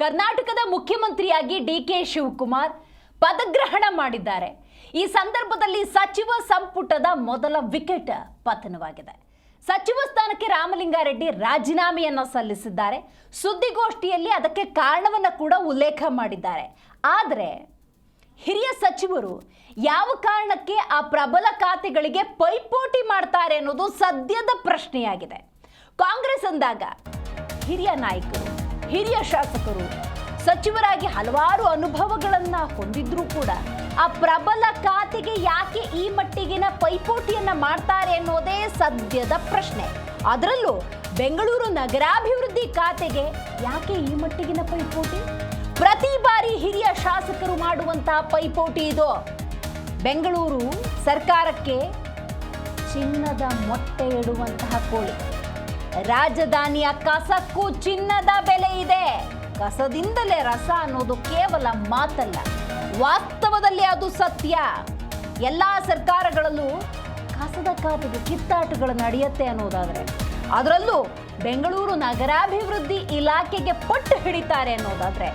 ಕರ್ನಾಟಕದ ಮುಖ್ಯಮಂತ್ರಿಯಾಗಿ ಡಿ.ಕೆ. ಶಿವಕುಮಾರ್ ಪದಗ್ರಹಣ ಮಾಡಿದ್ದಾರೆ. ಈ ಸಂದರ್ಭದಲ್ಲಿ ಸಚಿವ ಸಂಪುಟದ ಮೊದಲ ವಿಕೆಟ್ ಪತನವಾಗಿದೆ. ಸಚಿವ ಸ್ಥಾನಕ್ಕೆ ರಾಮಲಿಂಗಾರೆಡ್ಡಿ ರಾಜೀನಾಮೆಯನ್ನು ಸಲ್ಲಿಸಿದ್ದಾರೆ. ಸುದ್ದಿಗೋಷ್ಠಿಯಲ್ಲಿ ಅದಕ್ಕೆ ಕಾರಣವನ್ನು ಕೂಡ ಉಲ್ಲೇಖ ಮಾಡಿದ್ದಾರೆ. ಆದರೆ ಹಿರಿಯ ಸಚಿವರು ಯಾವ ಕಾರಣಕ್ಕೆ ಆ ಪ್ರಬಲ ಖಾತೆಗಳಿಗೆ ಪೈಪೋಟಿ ಮಾಡ್ತಾರೆ ಅನ್ನೋದು ಸದ್ಯದ ಪ್ರಶ್ನೆಯಾಗಿದೆ. ಕಾಂಗ್ರೆಸ್ ಅಂದಾಗ ಹಿರಿಯ ನಾಯಕರು, ಹಿರಿಯ ಶಾಸಕರು, ಸಚಿವರಾಗಿ ಹಲವಾರು ಅನುಭವಗಳನ್ನು ಹೊಂದಿದ್ರೂ ಕೂಡ ಆ ಪ್ರಬಲ ಖಾತೆಗೆ ಯಾಕೆ ಈ ಮಟ್ಟಿಗಿನ ಪೈಪೋಟಿಯನ್ನ ಮಾಡ್ತಾರೆ ಅನ್ನೋದೇ ಸದ್ಯದ ಪ್ರಶ್ನೆ. ಅದರಲ್ಲೂ ಬೆಂಗಳೂರು ನಗರಾಭಿವೃದ್ಧಿ ಖಾತೆಗೆ ಯಾಕೆ ಈ ಮಟ್ಟಿಗಿನ ಪೈಪೋಟಿ? ಪ್ರತಿ ಬಾರಿ ಹಿರಿಯ ಶಾಸಕರು ಮಾಡುವಂತಹ ಪೈಪೋಟಿ ಇದು. ಬೆಂಗಳೂರು ಸರ್ಕಾರಕ್ಕೆ ಚಿನ್ನದ ಮೊಟ್ಟೆ ಇಡುವಂತಹ ಕೋಳಿ. ರಾಜಧಾನಿಯ ಕಸಕ್ಕೂ ಚಿನ್ನದ ಬೆಲೆ ಇದೆ. ಕಸದಿಂದಲೇ ರಸ ಅನ್ನೋದು ಕೇವಲ ಮಾತಲ್ಲ, ವಾಸ್ತವದಲ್ಲಿ ಅದು ಸತ್ಯ. ಎಲ್ಲ ಸರ್ಕಾರಗಳಲ್ಲೂ ಕಸದ ಖಾತೆಗೆ ಕಿತ್ತಾಟಗಳು ನಡೆಯುತ್ತೆ ಅನ್ನೋದಾದರೆ, ಅದರಲ್ಲೂ ಬೆಂಗಳೂರು ನಗರಾಭಿವೃದ್ಧಿ ಇಲಾಖೆಗೆ ಪಟ್ಟು ಹಿಡಿತಾರೆ ಅನ್ನೋದಾದರೆ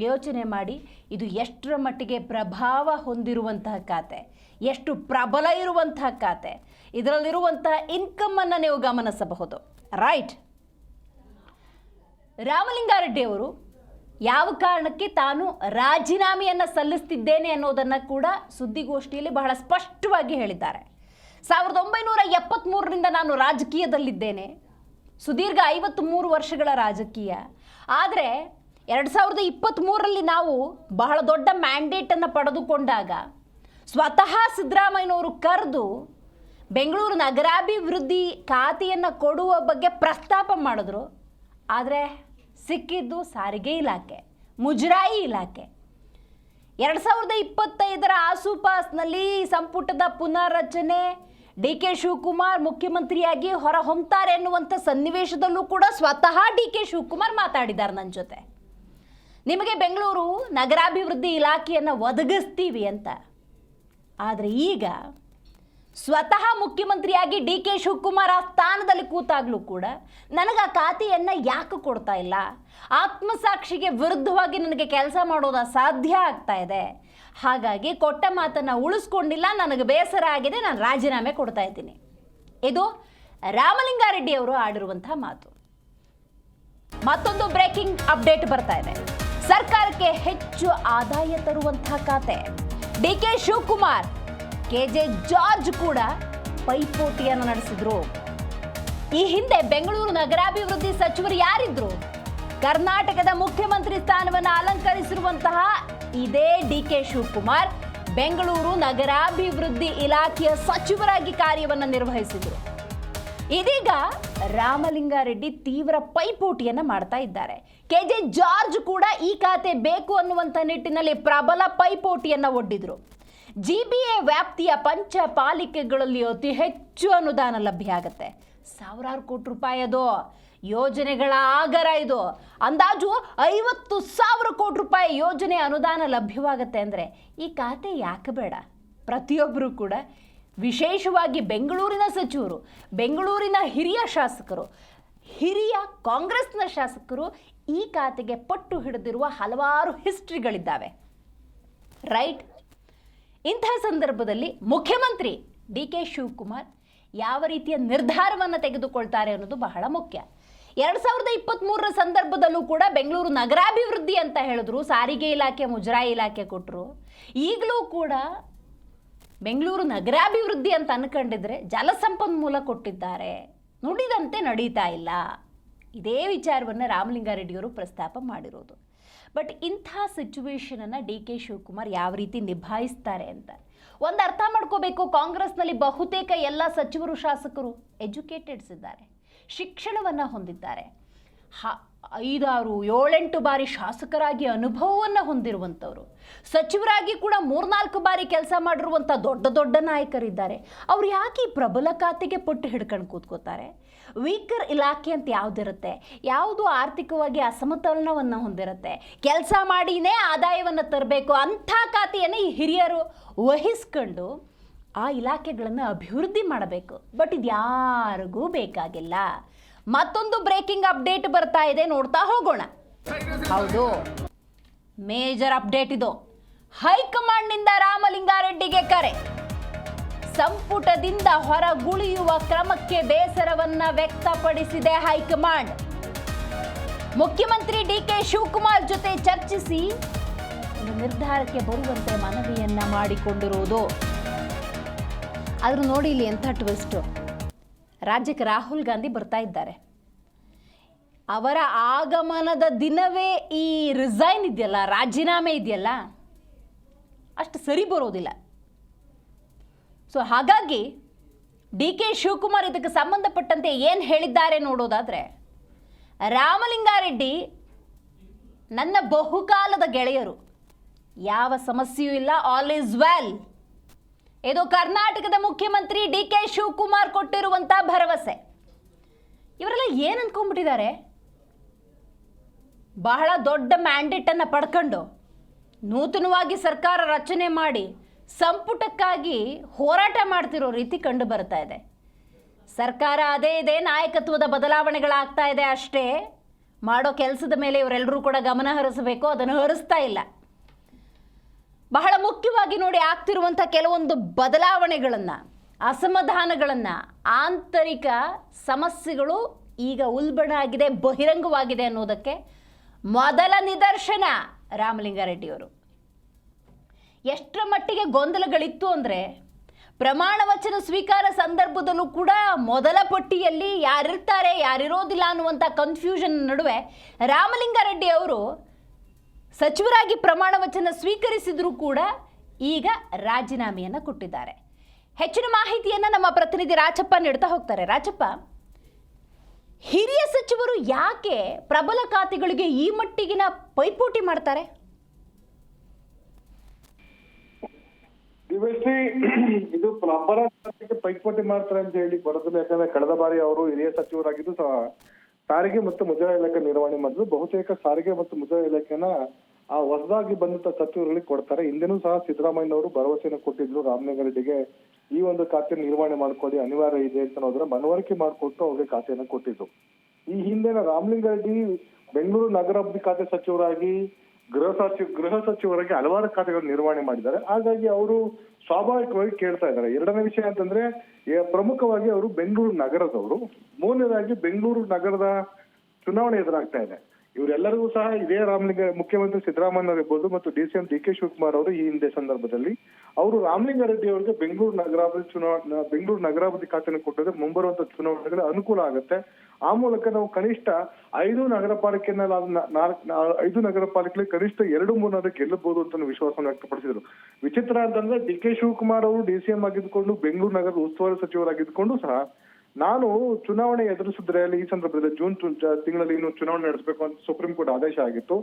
ಯೋಚನೆ ಮಾಡಿ, ಇದು ಎಷ್ಟರ ಮಟ್ಟಿಗೆ ಪ್ರಭಾವ ಹೊಂದಿರುವಂತಹ ಖಾತೆ, ಎಷ್ಟು ಪ್ರಬಲ ಇರುವಂತಹ ಖಾತೆ, ಇದರಲ್ಲಿರುವಂತಹ ಇನ್ಕಮನ್ನು ನೀವು ಗಮನಿಸಬಹುದು. ರೈಟ್, ರಾಮಲಿಂಗಾರೆಡ್ಡಿ ಅವರು ಯಾವ ಕಾರಣಕ್ಕೆ ತಾನು ರಾಜೀನಾಮೆಯನ್ನು ಸಲ್ಲಿಸ್ತಿದ್ದೇನೆ ಅನ್ನೋದನ್ನು ಕೂಡ ಸುದ್ದಿಗೋಷ್ಠಿಯಲ್ಲಿ ಬಹಳ ಸ್ಪಷ್ಟವಾಗಿ ಹೇಳಿದ್ದಾರೆ. 1973ರಿಂದ ನಾನು ರಾಜಕೀಯದಲ್ಲಿದ್ದೇನೆ, ಸುದೀರ್ಘ 53 ವರ್ಷಗಳ ರಾಜಕೀಯ. ಆದರೆ 2023ರಲ್ಲಿ ನಾವು ಬಹಳ ದೊಡ್ಡ ಮ್ಯಾಂಡೇಟನ್ನು ಪಡೆದುಕೊಂಡಾಗ ಸ್ವತಃ ಸಿದ್ದರಾಮಯ್ಯನವರು ಕರೆದು ಬೆಂಗಳೂರು ನಗರಾಭಿವೃದ್ಧಿ ಖಾತೆಯನ್ನು ಕೊಡುವ ಬಗ್ಗೆ ಪ್ರಸ್ತಾಪ ಮಾಡಿದ್ರು. ಆದರೆ ಸಿಕ್ಕಿದ್ದು ಸಾರಿಗೆ ಇಲಾಖೆ, ಮುಜರಾಯಿ ಇಲಾಖೆ. 2025ರ ಆಸುಪಾಸ್ನಲ್ಲಿ ಸಂಪುಟದ ಪುನರ್ರಚನೆ, ಡಿ.ಕೆ. ಶಿವಕುಮಾರ್ ಮುಖ್ಯಮಂತ್ರಿಯಾಗಿ ಹೊರ ಹೊಮ್ತಾರೆ ಎನ್ನುವಂಥ ಸನ್ನಿವೇಶದಲ್ಲೂ ಕೂಡ ಸ್ವತಃ ಡಿ.ಕೆ. ಶಿವಕುಮಾರ್ ಮಾತಾಡಿದ್ದಾರೆ ನನ್ನ ಜೊತೆ. ನಿಮಗೆ ಬೆಂಗಳೂರು ನಗರಾಭಿವೃದ್ಧಿ ಇಲಾಖೆಯನ್ನು ಒದಗಿಸ್ತೀವಿ ಅಂತ. ಆದರೆ ಈಗ ಸ್ವತಃ ಮುಖ್ಯಮಂತ್ರಿಯಾಗಿ ಡಿ.ಕೆ. ಶಿವಕುಮಾರ್ ಆ ಸ್ಥಾನದಲ್ಲಿ ಕೂತಾಗಲೂ ಕೂಡ ನನಗೆ ಆ ಖಾತೆಯನ್ನು ಯಾಕೆ ಕೊಡ್ತಾ ಇಲ್ಲ, ಆತ್ಮಸಾಕ್ಷಿಗೆ ವಿರುದ್ಧವಾಗಿ ನನಗೆ ಕೆಲಸ ಮಾಡೋದು ಅಸಾಧ್ಯ ಆಗ್ತಾ ಇದೆ, ಹಾಗಾಗಿ ಕೊಟ್ಟ ಮಾತನ್ನು ಉಳಿಸ್ಕೊಂಡಿಲ್ಲ, ನನಗೆ ಬೇಸರ ಆಗಿದೆ, ನಾನು ರಾಜೀನಾಮೆ ಕೊಡ್ತಾ ಇದ್ದೀನಿ. ಇದು ರಾಮಲಿಂಗಾರೆಡ್ಡಿ ಅವರು ಆಡಿರುವಂತಹ ಮಾತು. ಮತ್ತೊಂದು ಬ್ರೇಕಿಂಗ್ ಅಪ್ಡೇಟ್ ಬರ್ತಾ ಇದೆ. ಸರ್ಕಾರಕ್ಕೆ ಹೆಚ್ಚು ಆದಾಯ ತರುವಂತಹ ಖಾತೆ. ಡಿ.ಕೆ. ಶಿವಕುಮಾರ್, ಕೆ.ಜೆ. ಜಾರ್ಜ್ ಕೂಡ ಪೈಪೋಟಿಯನ್ನು ನಡೆಸಿದ್ರು. ಈ ಹಿಂದೆ ಬೆಂಗಳೂರು ನಗರಾಭಿವೃದ್ಧಿ ಸಚಿವರು ಯಾರಿದ್ರು? ಕರ್ನಾಟಕದ ಮುಖ್ಯಮಂತ್ರಿ ಸ್ಥಾನವನ್ನು ಅಲಂಕರಿಸಿರುವಂತಹ ಇದೇ ಡಿ.ಕೆ. ಶಿವಕುಮಾರ್ ಬೆಂಗಳೂರು ನಗರಾಭಿವೃದ್ಧಿ ಇಲಾಖೆಯ ಸಚಿವರಾಗಿ ಕಾರ್ಯವನ್ನು ನಿರ್ವಹಿಸಿದ್ರು. ಇದೀಗ ರಾಮಲಿಂಗಾರೆಡ್ಡಿ ತೀವ್ರ ಪೈಪೋಟಿಯನ್ನು ಮಾಡ್ತಾ ಇದ್ದಾರೆ. ಕೆ.ಜೆ. ಜಾರ್ಜ್ ಕೂಡ ಈ ಖಾತೆ ಬೇಕು ಅನ್ನುವಂಥ ನಿಟ್ಟಿನಲ್ಲಿ ಪ್ರಬಲ ಪೈಪೋಟಿಯನ್ನು ಒಡ್ಡಿದ್ರು. ಜಿಬಿಎ ವ್ಯಾಪ್ತಿಯ ಪಂಚಪಾಲಿಕೆಗಳಲ್ಲಿ ಅತಿ ಹೆಚ್ಚು ಅನುದಾನ ಲಭ್ಯ ಆಗುತ್ತೆ. ಸಾವಿರಾರು ಕೋಟಿ ರೂಪಾಯಿ ಅದು ಯೋಜನೆಗಳ ಆಗರ. ಇದು ಅಂದಾಜು 50,000 ಕೋಟಿ ರೂಪಾಯಿ ಯೋಜನೆ ಅನುದಾನ ಲಭ್ಯವಾಗುತ್ತೆ. ಅಂದರೆ ಈ ಖಾತೆ ಯಾಕೆ ಬೇಡ? ಪ್ರತಿಯೊಬ್ಬರು ಕೂಡ, ವಿಶೇಷವಾಗಿ ಬೆಂಗಳೂರಿನ ಸಚಿವರು, ಬೆಂಗಳೂರಿನ ಹಿರಿಯ ಶಾಸಕರು, ಹಿರಿಯ ಕಾಂಗ್ರೆಸ್ನ ಶಾಸಕರು ಈ ಖಾತೆಗೆ ಪಟ್ಟು ಹಿಡಿದಿರುವ ಹಲವಾರು ಹಿಸ್ಟ್ರಿಗಳಿದ್ದಾವೆ. ರೈಟ್, ಇಂತಹ ಸಂದರ್ಭದಲ್ಲಿ ಮುಖ್ಯಮಂತ್ರಿ ಡಿ.ಕೆ. ಶಿವಕುಮಾರ್ ಯಾವ ರೀತಿಯ ನಿರ್ಧಾರವನ್ನು ತೆಗೆದುಕೊಳ್ತಾರೆ ಅನ್ನೋದು ಬಹಳ ಮುಖ್ಯ. 2023ರ ಸಂದರ್ಭದಲ್ಲೂ ಕೂಡ ಬೆಂಗಳೂರು ನಗರಾಭಿವೃದ್ಧಿ ಅಂತ ಹೇಳಿದ್ರು, ಸಾರಿಗೆ ಇಲಾಖೆ, ಮುಜರಾಯಿ ಇಲಾಖೆ ಕೊಟ್ಟರು. ಈಗಲೂ ಕೂಡ ಬೆಂಗಳೂರು ನಗರಾಭಿವೃದ್ಧಿ ಅಂತ ಅನ್ಕೊಂಡಿದ್ರೆ ಜಲಸಂಪನ್ಮೂಲ ಕೊಟ್ಟಿದ್ದಾರೆ, ನುಡಿದಂತೆ ನಡೀತಾ ಇಲ್ಲ. ಇದೇ ವಿಚಾರವನ್ನು ರಾಮಲಿಂಗಾರೆಡ್ಡಿಯವರು ಪ್ರಸ್ತಾಪ ಮಾಡಿರೋದು. ಬಟ್ ಇಂಥ ಸಿಚುವೇಶನನ್ನು ಡಿ.ಕೆ. ಶಿವಕುಮಾರ್ ಯಾವ ರೀತಿ ನಿಭಾಯಿಸ್ತಾರೆ ಅಂತ ಒಂದು ಅರ್ಥ ಮಾಡ್ಕೋಬೇಕು. ಕಾಂಗ್ರೆಸ್ನಲ್ಲಿ ಬಹುತೇಕ ಎಲ್ಲ ಸಚಿವರು, ಶಾಸಕರು ಎಜುಕೇಟೆಡ್ಸ್ ಇದ್ದಾರೆ, ಶಿಕ್ಷಣವನ್ನು ಹೊಂದಿದ್ದಾರೆ. 5, 6, 7, 8 ಬಾರಿ ಶಾಸಕರಾಗಿ ಅನುಭವವನ್ನು ಹೊಂದಿರುವಂಥವ್ರು, ಸಚಿವರಾಗಿ ಕೂಡ 3-4 ಬಾರಿ ಕೆಲಸ ಮಾಡಿರುವಂಥ ದೊಡ್ಡ ದೊಡ್ಡ ನಾಯಕರಿದ್ದಾರೆ. ಅವ್ರು ಯಾಕೆ ಈ ಪ್ರಬಲ ಖಾತೆಗೆ ಪಟ್ಟು ಹಿಡ್ಕೊಂಡು ಕೂತ್ಕೋತಾರೆ? ವೀಕರ್ ಇಲಾಖೆ ಅಂತ ಯಾವುದಿರುತ್ತೆ, ಯಾವುದು ಆರ್ಥಿಕವಾಗಿ ಅಸಮತೋಲನವನ್ನು ಹೊಂದಿರುತ್ತೆ, ಕೆಲಸ ಮಾಡಿನೇ ಆದಾಯವನ್ನು ತರಬೇಕು, ಅಂಥ ಖಾತೆಯನ್ನು ಈ ಹಿರಿಯರು ವಹಿಸ್ಕೊಂಡು ಆ ಇಲಾಖೆಗಳನ್ನು ಅಭಿವೃದ್ಧಿ ಮಾಡಬೇಕು. ಬಟ್ ಇದು ಯಾರಿಗೂ ಬೇಕಾಗಿಲ್ಲ. ಮತ್ತೊಂದು ಬ್ರೇಕಿಂಗ್ ಅಪ್ಡೇಟ್ ಬರ್ತಾ ಇದೆ, ನೋಡ್ತಾ ಹೋಗೋಣ. ಹೌದು, ಮೇಜರ್ ಅಪ್ಡೇಟ್ ಇದು. ಹೈಕಮಾಂಡ್ನಿಂದ ರಾಮಲಿಂಗಾರೆಡ್ಡಿಗೆ ಕರೆ. ಸಂಪುಟದಿಂದ ಹೊರಗುಳಿಯುವ ಕ್ರಮಕ್ಕೆ ಬೇಸರವನ್ನ ವ್ಯಕ್ತಪಡಿಸಿದೆ ಹೈಕಮಾಂಡ್. ಮುಖ್ಯಮಂತ್ರಿ ಡಿಕೆ ಶಿವಕುಮಾರ್ ಜೊತೆ ಚರ್ಚಿಸಿ ಒಂದು ನಿರ್ಧಾರಕ್ಕೆ ಬರುವಂತೆ ಮನವಿಯನ್ನ ಮಾಡಿಕೊಂಡಿರುವುದು. ಆದ್ರೂ ನೋಡಿ ಇಲ್ಲಿ ಎಂಥ ಟ್ವಿಸ್ಟ್. ರಾಜ್ಯಕ್ಕೆ ರಾಹುಲ್ ಗಾಂಧಿ ಬರ್ತಾ ಇದ್ದಾರೆ. ಅವರ ಆಗಮನದ ದಿನವೇ ಈ ರಿಸೈನ್ ಇದೆಯಲ್ಲ, ರಾಜೀನಾಮೆ ಇದೆಯಲ್ಲ, ಅಷ್ಟು ಸರಿ ಬರೋದಿಲ್ಲ. ಸೊ ಹಾಗಾಗಿ ಡಿ ಕೆ ಶಿವಕುಮಾರ್ ಇದಕ್ಕೆ ಸಂಬಂಧಪಟ್ಟಂತೆ ಏನು ಹೇಳಿದ್ದಾರೆ ನೋಡೋದಾದರೆ, ರಾಮಲಿಂಗಾರೆಡ್ಡಿ ನನ್ನ ಬಹುಕಾಲದ ಗೆಳೆಯರು, ಯಾವ ಸಮಸ್ಯೆಯೂ ಇಲ್ಲ, ಆಲ್ ಈಸ್ ವೆಲ್. ಇದು ಕರ್ನಾಟಕದ ಮುಖ್ಯಮಂತ್ರಿ ಡಿ ಕೆ ಶಿವಕುಮಾರ್ ಕೊಟ್ಟಿರುವಂಥ ಭರವಸೆ. ಇವರೆಲ್ಲ ಏನು ಅಂದ್ಕೊಂಡ್ಬಿಟ್ಟಿದ್ದಾರೆ, ಬಹಳ ದೊಡ್ಡ ಮ್ಯಾಂಡೇಟನ್ನು ಪಡ್ಕೊಂಡು ನೂತನವಾಗಿ ಸರ್ಕಾರ ರಚನೆ ಮಾಡಿ ಸಂಪುಟಕ್ಕಾಗಿ ಹೋರಾಟ ಮಾಡ್ತಿರೋ ರೀತಿ ಕಂಡು ಬರ್ತಾ ಇದೆ. ಸರ್ಕಾರ ಅದೇ ಇದೆ, ನಾಯಕತ್ವದ ಬದಲಾವಣೆಗಳಾಗ್ತಾ ಇದೆ ಅಷ್ಟೇ. ಮಾಡೋ ಕೆಲಸದ ಮೇಲೆ ಇವರೆಲ್ಲರೂ ಕೂಡ ಗಮನ ಹರಿಸಬೇಕು, ಅದನ್ನು ಹರಿಸ್ತಾ ಇಲ್ಲ. ಬಹಳ ಮುಖ್ಯವಾಗಿ ನೋಡಿ, ಆಗ್ತಿರುವಂಥ ಕೆಲವೊಂದು ಬದಲಾವಣೆಗಳನ್ನು, ಅಸಮಾಧಾನಗಳನ್ನು, ಆಂತರಿಕ ಸಮಸ್ಯೆಗಳು ಈಗ ಉಲ್ಬಣ ಆಗಿದೆ, ಬಹಿರಂಗವಾಗಿದೆ ಅನ್ನೋದಕ್ಕೆ ಮೊದಲ ನಿದರ್ಶನ ರಾಮಲಿಂಗಾರೆಡ್ಡಿಯವರು. ಎಷ್ಟರ ಮಟ್ಟಿಗೆ ಗೊಂದಲಗಳಿತ್ತು ಅಂದರೆ, ಪ್ರಮಾಣ ವಚನ ಸ್ವೀಕಾರ ಸಂದರ್ಭದಲ್ಲೂ ಕೂಡ ಮೊದಲ ಪಟ್ಟಿಯಲ್ಲಿ ಯಾರಿರ್ತಾರೆ ಯಾರಿರೋದಿಲ್ಲ ಅನ್ನುವಂಥ ಕನ್ಫ್ಯೂಷನ್ ನಡುವೆ ರಾಮಲಿಂಗಾರೆಡ್ಡಿ ಅವರು ಸಚಿವರಾಗಿ ಪ್ರಮಾಣ ವಚನ ಸ್ವೀಕರಿಸಿದರೂ ಕೂಡ ಈಗ ರಾಜೀನಾಮೆಯನ್ನು ಕೊಟ್ಟಿದ್ದಾರೆ. ಹೆಚ್ಚಿನ ಮಾಹಿತಿಯನ್ನು ನಮ್ಮ ಪ್ರತಿನಿಧಿ ರಾಚಪ್ಪ ನೀಡ್ತಾ ಹೋಗ್ತಾರೆ. ರಾಚಪ್ಪ, ಹಿರಿಯ ಸಚಿವರು ಯಾಕೆ ಪ್ರಬಲ ಖಾತೆಗಳಿಗೆ ಈ ಮಟ್ಟಿಗಿನ ಪೈಪೋಟಿ ಮಾಡ್ತಾರೆ? ಇದು ಪ್ರಬಲ ಖಾತೆಗೆ ಪೈಪೋಟಿ ಮಾಡ್ತಾರೆ ಅಂತ ಹೇಳಿ ಬರೋದಿಲ್ಲ. ಯಾಕಂದ್ರೆ ಕಳೆದ ಬಾರಿ ಅವರು ಹಿರಿಯ ಸಚಿವರಾಗಿದ್ದು ಸಹ ಸಾರಿಗೆ ಮತ್ತು ಮುಜರಾಯಿ ಇಲಾಖೆ ನಿರ್ವಹಣೆ ಮಾಡಿದ್ರು. ಬಹುತೇಕ ಸಾರಿಗೆ ಮತ್ತು ಮುಜರಾಯಿ ಇಲಾಖೆನ ಆ ಹೊಸದಾಗಿ ಬಂದಂತ ಸಚಿವರುಗಳಿಗೆ ಕೊಡ್ತಾರೆ. ಹಿಂದೆನೂ ಸಹ ಸಿದ್ದರಾಮಯ್ಯ ಅವರು ಭರವಸೆಯನ್ನು ಕೊಟ್ಟಿದ್ರು, ರಾಮಲಿಂಗಾರೆಡ್ಡಿಗೆ ಈ ಒಂದು ಖಾತೆ ನಿರ್ವಹಣೆ ಮಾಡ್ಕೊಳ್ಳಿ, ಅನಿವಾರ್ಯ ಇದೆ ಅಂತ ಅನ್ನೋದ್ರ ಮನವರಿಕೆ ಮಾಡಿಕೊಟ್ಟು ಅವ್ರಿಗೆ ಖಾತೆಯನ್ನು ಕೊಟ್ಟಿದ್ರು. ಈ ಹಿಂದೆನ ರಾಮಲಿಂಗಾರೆಡ್ಡಿ ಬೆಂಗಳೂರು ನಗರಾಭಿವೃದ್ಧಿ ಖಾತೆ ಸಚಿವರಾಗಿ, ಗೃಹ ಸಚಿವರಾಗಿ ಹಲವಾರು ಖಾತೆಗಳನ್ನು ನಿರ್ವಹಣೆ ಮಾಡಿದ್ದಾರೆ. ಹಾಗಾಗಿ ಅವರು ಸ್ವಾಭಾವಿಕವಾಗಿ ಕೇಳ್ತಾ ಇದ್ದಾರೆ. ಎರಡನೇ ವಿಷಯ ಅಂತಂದ್ರೆ, ಪ್ರಮುಖವಾಗಿ ಅವರು ಬೆಂಗಳೂರು ನಗರದವರು. ಮೂರನೇದಾಗಿ ಬೆಂಗಳೂರು ನಗರದ ಚುನಾವಣೆ ಎದುರಾಗ್ತಾ ಇದೆ. ಇವರೆಲ್ಲರಿಗೂ ಸಹ ಇದೇ ಮುಖ್ಯಮಂತ್ರಿ ಸಿದ್ದರಾಮಯ್ಯ ಇರ್ಬೋದು ಮತ್ತು DCM ಡಿ ಕೆ ಶಿವಕುಮಾರ್ ಅವರು ಈ ಹಿಂದೆ ಸಂದರ್ಭದಲ್ಲಿ ಅವರು ರಾಮಲಿಂಗಾರೆಡ್ಡಿ ಅವರಿಗೆ ಬೆಂಗಳೂರು ನಗರಾಭಿವೃದ್ಧಿ ಖಾತೆಯನ್ನು ಕೊಟ್ಟಿದ್ರೆ ಮುಂಬರುವಂತ ಚುನಾವಣೆಗಳ ಅನುಕೂಲ ಆಗುತ್ತೆ. ಆ ಮೂಲಕ ನಾವು ಕನಿಷ್ಠ 5 ನಗರ ಪಾಲಿಕೆ ಕನಿಷ್ಠ 2-3 ಗೆಲ್ಲಬಹುದು ಅಂತ ವಿಶ್ವಾಸವನ್ನು ವ್ಯಕ್ತಪಡಿಸಿದ್ರು. ವಿಚಿತ್ರ ಅಂತಂದ್ರೆ, ಡಿ ಕೆ ಶಿವಕುಮಾರ್ ಅವರು DCM ಆಗಿದ್ದುಕೊಂಡು ಬೆಂಗಳೂರು ನಗರದ ಉಸ್ತುವಾರಿ ಸಚಿವರಾಗಿದ್ದುಕೊಂಡು ಸಹ ನಾನು ಚುನಾವಣೆ ಎದುರಿಸಿದ್ರೆ ಈ ಸಂದರ್ಭದಲ್ಲಿ ಜೂನ್ ತಿಂಗಳಲ್ಲಿ ಇನ್ನು ಚುನಾವಣೆ ನಡೆಸಬೇಕು ಅಂತ ಸುಪ್ರೀಂ ಕೋರ್ಟ್ ಆದೇಶ ಆಗಿತ್ತು.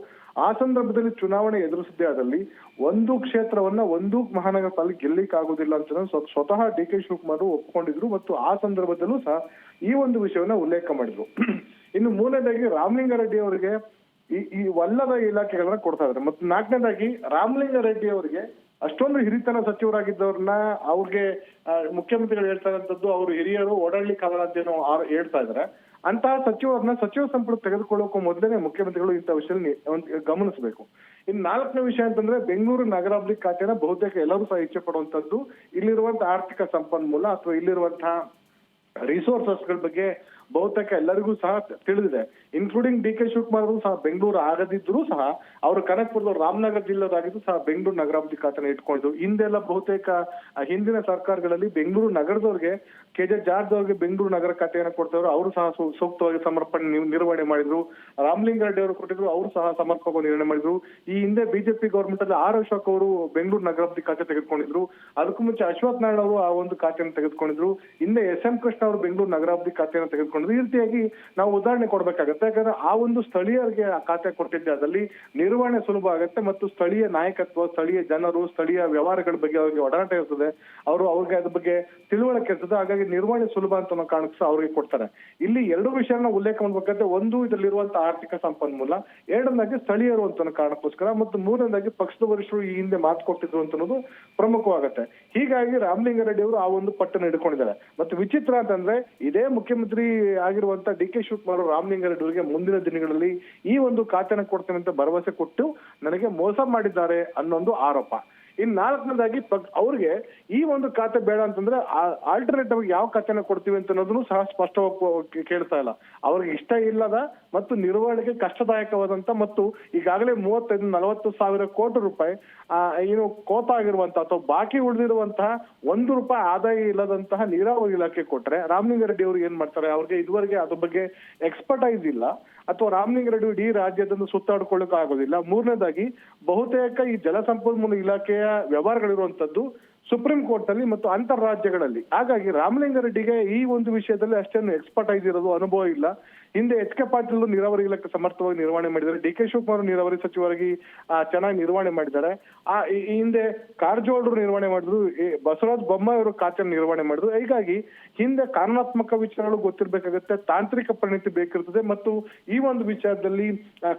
ಆ ಸಂದರ್ಭದಲ್ಲಿ ಚುನಾವಣೆ ಎದುರಿಸಿದ್ದೇ ಆದಲ್ಲಿ ಒಂದು ಕ್ಷೇತ್ರವನ್ನ ಒಂದು ಮಹಾನಗರ ಪಾಲಿಕೆ ಗೆಲ್ಲಿಕ್ ಆಗುದಿಲ್ಲ ಅಂತ ಸ್ವತಃ ಡಿ ಕೆ ಶಿವಕುಮಾರ್ ಒಪ್ಕೊಂಡಿದ್ರು ಮತ್ತು ಆ ಸಂದರ್ಭದಲ್ಲೂ ಸಹ ಈ ಒಂದು ವಿಷಯವನ್ನ ಉಲ್ಲೇಖ ಮಾಡಿದ್ರು. ಇನ್ನು ಮೂರನೇದಾಗಿ ರಾಮಲಿಂಗಾರೆಡ್ಡಿ ಅವರಿಗೆ ಈ ವಲ್ಲದ ಇಲಾಖೆಗಳನ್ನ ಕೊಡ್ತಾ ಇದ್ದಾರೆ. ಮತ್ತು ನಾಲ್ಕನೇದಾಗಿ ರಾಮಲಿಂಗಾರೆಡ್ಡಿ ಅವರಿಗೆ ಅಷ್ಟೊಂದು ಹಿರಿತನ ಸಚಿವರಾಗಿದ್ದವ್ರನ್ನ ಅವ್ರಿಗೆ ಮುಖ್ಯಮಂತ್ರಿಗಳು ಹೇಳ್ತಾ ಇರೋಂಥದ್ದು ಅವರು ಹಿರಿಯರು ಓಡಾಡ್ಲಿಕ್ಕಾಗಲ್ಲ ಅಂತೇನೋ ಹೇಳ್ತಾ ಇದಾರೆ. ಅಂತಹ ಸಚಿವರನ್ನ ಸಚಿವ ಸಂಪುಟ ತೆಗೆದುಕೊಳ್ಳೋಕೆ ಮೊದಲೇ ಮುಖ್ಯಮಂತ್ರಿಗಳು ಇಂಥ ವಿಷಯದಲ್ಲಿ ಗಮನಿಸಬೇಕು. ಇನ್ನು 4ನೇ ವಿಷಯ ಅಂತಂದ್ರೆ, ಬೆಂಗಳೂರು ನಗರಾಭಿವೃದ್ಧಿ ಖಾತೆನ ಬಹುತೇಕ ಎಲ್ಲರೂ ಸಹ ಇಚ್ಛೆ ಪಡುವಂತದ್ದು ಇಲ್ಲಿರುವಂತಹ ಆರ್ಥಿಕ ಸಂಪನ್ಮೂಲ ಅಥವಾ ಇಲ್ಲಿರುವಂತಹ ರಿಸೋರ್ಸಸ್ಗಳ ಬಗ್ಗೆ ಬಹುತೇಕ ಎಲ್ಲರಿಗೂ ಸಹ ತಿಳಿದಿದೆ. ಇನ್ಕ್ಲೂಡಿಂಗ್ ಡಿ ಕೆ ಶಿವಕುಮಾರ್ ಅವರು ಸಹ ಬೆಂಗಳೂರು ಆಗದಿದ್ರು ಸಹ ಅವರು ಕನಕಪುರದ ರಾಮನಗರ ಜಿಲ್ಲೆದಾಗಿದ್ದು ಸಹ ಬೆಂಗಳೂರು ನಗರಾಭಿವೃದ್ಧಿ ಖಾತೆನ ಇಟ್ಕೊಂಡಿದ್ರು. ಹಿಂದೆಲ್ಲ ಬಹುತೇಕ ಹಿಂದಿನ ಸರ್ಕಾರಗಳಲ್ಲಿ ಬೆಂಗಳೂರು ನಗರದವ್ರಿಗೆ KJ ಜಾರ್ಜ್ ಅವ್ರಿಗೆ ಬೆಂಗಳೂರು ನಗರ ಖಾತೆಯನ್ನು ಕೊಡ್ತವ್ರು, ಅವರು ಸಹ ಸೂಕ್ತವಾಗಿ ಸಮರ್ಪಣೆ ನಿರ್ವಹಣೆ ಮಾಡಿದ್ರು. ರಾಮಲಿಂಗಾರೆಡ್ಡಿ ಅವರು ಕೊಟ್ಟಿದ್ರು, ಅವರು ಸಹ ಸಮರ್ಪಕವಾಗಿ ನಿರ್ವಹಣೆ ಮಾಡಿದ್ರು. ಈ ಹಿಂದೆ ಬಿಜೆಪಿ ಗವರ್ಮೆಂಟ್ ಅಲ್ಲಿ R ಅಶೋಕ್ ಅವರು ಬೆಂಗಳೂರು ನಗರಾಭಿವೃದ್ಧಿ ಖಾತೆ ತೆಗೆದುಕೊಂಡಿದ್ರು. ಅದಕ್ಕೂ ಮುಂಚೆ ಅಶ್ವಥ್ ನಾರಾಯಣ ಅವರು ಆ ಒಂದು ಖಾತೆಯನ್ನು ತೆಗೆದುಕೊಂಡಿದ್ರು. ಹಿಂದೆ SM ಕೃಷ್ಣ ಅವರು ಬೆಂಗಳೂರು ನಗರಾಭಿವೃದ್ಧಿ ಖಾತೆಯನ್ನು ತೆಗೆದುಕೊಂಡಿದ್ರು. ಈ ರೀತಿಯಾಗಿ ನಾವು ಉದಾಹರಣೆ ಕೊಡ್ಬೇಕಾಗತ್ತೆ. ಯಾಕಂದ್ರೆ ಆ ಒಂದು ಸ್ಥಳೀಯರಿಗೆ ಆ ಖಾತೆ ಕೊಟ್ಟಿದ್ದೆ ಅದರಲ್ಲಿ ನಿರ್ವಹಣೆ ಸುಲಭ ಆಗುತ್ತೆ ಮತ್ತು ಸ್ಥಳೀಯ ನಾಯಕತ್ವ, ಸ್ಥಳೀಯ ಜನರು, ಸ್ಥಳೀಯ ವ್ಯವಹಾರಗಳ ಬಗ್ಗೆ ಅವರಿಗೆ ಒಡನಾಟ ಇರ್ತದೆ, ಅವ್ರಿಗೆ ಅದ್ರ ಬಗ್ಗೆ ತಿಳುವಳಿಕೆ ಇರ್ತದೆ. ಹಾಗಾಗಿ ನಿರ್ವಹಣೆ ಸುಲಭ ಅಂತ ಕಾರಣಕ್ಕೆ ಅವ್ರಿಗೆ ಕೊಡ್ತಾರೆ. ಇಲ್ಲಿ 2 ವಿಷಯನ ಉಲ್ಲೇಖ ಮಾಡ್ಬೇಕಾದ್ರೆ, ಒಂದು ಇದರಲ್ಲಿರುವಂತಹ ಆರ್ಥಿಕ ಸಂಪನ್ಮೂಲ, ಎರಡನೇದಾಗಿ ಸ್ಥಳೀಯರು ಅಂತ ಕಾರಣಕ್ಕೋಸ್ಕರ, ಮತ್ತು ಮೂರನೇದಾಗಿ ಪಕ್ಷದ ವರಿಷ್ಠರು ಈ ಹಿಂದೆ ಮಾತು ಕೊಟ್ಟಿದ್ರು ಅಂತ ಅನ್ನೋದು ಪ್ರಮುಖವಾಗುತ್ತೆ. ಹೀಗಾಗಿ ರಾಮಲಿಂಗಾರೆಡ್ಡಿ ಅವರು ಆ ಒಂದು ಪಟ್ಟನ್ನು ಹಿಡ್ಕೊಂಡಿದ್ದಾರೆ. ಮತ್ತು ವಿಚಿತ್ರ ಅಂತಂದ್ರೆ, ಇದೇ ಮುಖ್ಯಮಂತ್ರಿ ಆಗಿರುವಂತ ಡಿ ಕೆ ಶಿವಕುಮಾರ್ ರಾಮಲಿಂಗಾರೆಡ್ಡಿ ಅವರಿಗೆ ಮುಂದಿನ ದಿನಗಳಲ್ಲಿ ಈ ಒಂದು ಖಾತೆನ ಕೊಡ್ತೇನೆ ಅಂತ ಭರವಸೆ ಕೊಟ್ಟು ನನಗೆ ಮೋಸ ಮಾಡಿದ್ದಾರೆ ಅನ್ನೊಂದು ಆರೋಪ. ಇನ್ ನಾಲ್ಕನೇದಾಗಿ ಅವ್ರಿಗೆ ಈ ಒಂದು ಖಾತೆ ಬೇಡ ಅಂತಂದ್ರೆ ಆಲ್ಟರ್ನೇಟಿವ್ ಯಾವ ಖಾತೆನ ಕೊಡ್ತೀವಿ ಅಂತ ಅನ್ನೋದನ್ನು ಸಹ ಸ್ಪಷ್ಟವಾಗಿ ಕೇಳ್ತಾ ಇಲ್ಲ. ಅವ್ರಿಗೆ ಇಷ್ಟ ಇಲ್ಲದ ಮತ್ತು ನಿರ್ವಹಣೆಗೆ ಕಷ್ಟದಾಯಕವಾದಂತ ಮತ್ತು ಈಗಾಗಲೇ 35-40 ಸಾವಿರ ಕೋಟಿ ರೂಪಾಯಿ ಏನು ಕೋತ ಆಗಿರುವಂತಹ ಅಥವಾ ಬಾಕಿ ಉಳಿದಿರುವಂತಹ ₹1 ಆದಾಯ ಇಲ್ಲದಂತಹ ನೀರಾವರಿ ಇಲಾಖೆ ಕೊಟ್ರೆ ರಾಮಲಿಂಗಾರೆಡ್ಡಿ ಅವರು ಏನ್ ಮಾಡ್ತಾರೆ? ಅವ್ರಿಗೆ ಇದುವರೆಗೆ ಅದ್ರ ಬಗ್ಗೆ ಎಕ್ಸ್ಪರ್ಟೈಸ್ ಇಲ್ಲ ಅಥವಾ ರಾಮಲಿಂಗಾರೆಡ್ಡಿ ಇಡೀ ರಾಜ್ಯದಿಂದ ಸುತ್ತಾಡ್ಕೊಳ್ಳೋಕೆ ಆಗೋದಿಲ್ಲ. ಮೂರನೇದಾಗಿ ಬಹುತೇಕ ಈ ಜಲಸಂಪನ್ಮೂಲ ಇಲಾಖೆಯ ವ್ಯವಹಾರಗಳಿರುವಂತದ್ದು ಸುಪ್ರೀಂ ಕೋರ್ಟ್ ಅಲ್ಲಿ ಮತ್ತು ಅಂತಾರಾಜ್ಯಗಳಲ್ಲಿ. ಹಾಗಾಗಿ ರಾಮಲಿಂಗಾರೆಡ್ಡಿಗೆ ಈ ಒಂದು ವಿಷಯದಲ್ಲಿ ಅಷ್ಟೇನು ಎಕ್ಸ್ಪರ್ಟೈಸ್ ಇರೋದು, ಅನುಭವ ಇಲ್ಲ. ಹಿಂದೆ ಎಚ್ ಕೆ ಪಾಟೀಲ್ ನೀರಾವರಿ ಇಲಾಖೆ ಸಮರ್ಥವಾಗಿ ನಿರ್ವಹಣೆ ಮಾಡಿದ್ದಾರೆ. ಡಿ ಕೆ ಶಿವಕುಮಾರ್ ನೀರಾವರಿ ಸಚಿವರಾಗಿ ಚೆನ್ನಾಗಿ ನಿರ್ವಹಣೆ ಮಾಡಿದ್ದಾರೆ. ಹಿಂದೆ ಕಾರಜೋಳರು ನಿರ್ವಹಣೆ ಮಾಡಿದ್ರು, ಬಸವರಾಜ ಬೊಮ್ಮಾಯಿ ಅವರು ಖಾತೆ ನಿರ್ವಹಣೆ ಮಾಡಿದ್ರು. ಹೀಗಾಗಿ ಹಿಂದೆ ಕಾನೂನಾತ್ಮಕ ವಿಚಾರಗಳು ಗೊತ್ತಿರ್ಬೇಕಾಗುತ್ತೆ, ತಾಂತ್ರಿಕ ಪರಿಣಿತಿ ಬೇಕಿರ್ತದೆ ಮತ್ತು ಈ ಒಂದು ವಿಚಾರದಲ್ಲಿ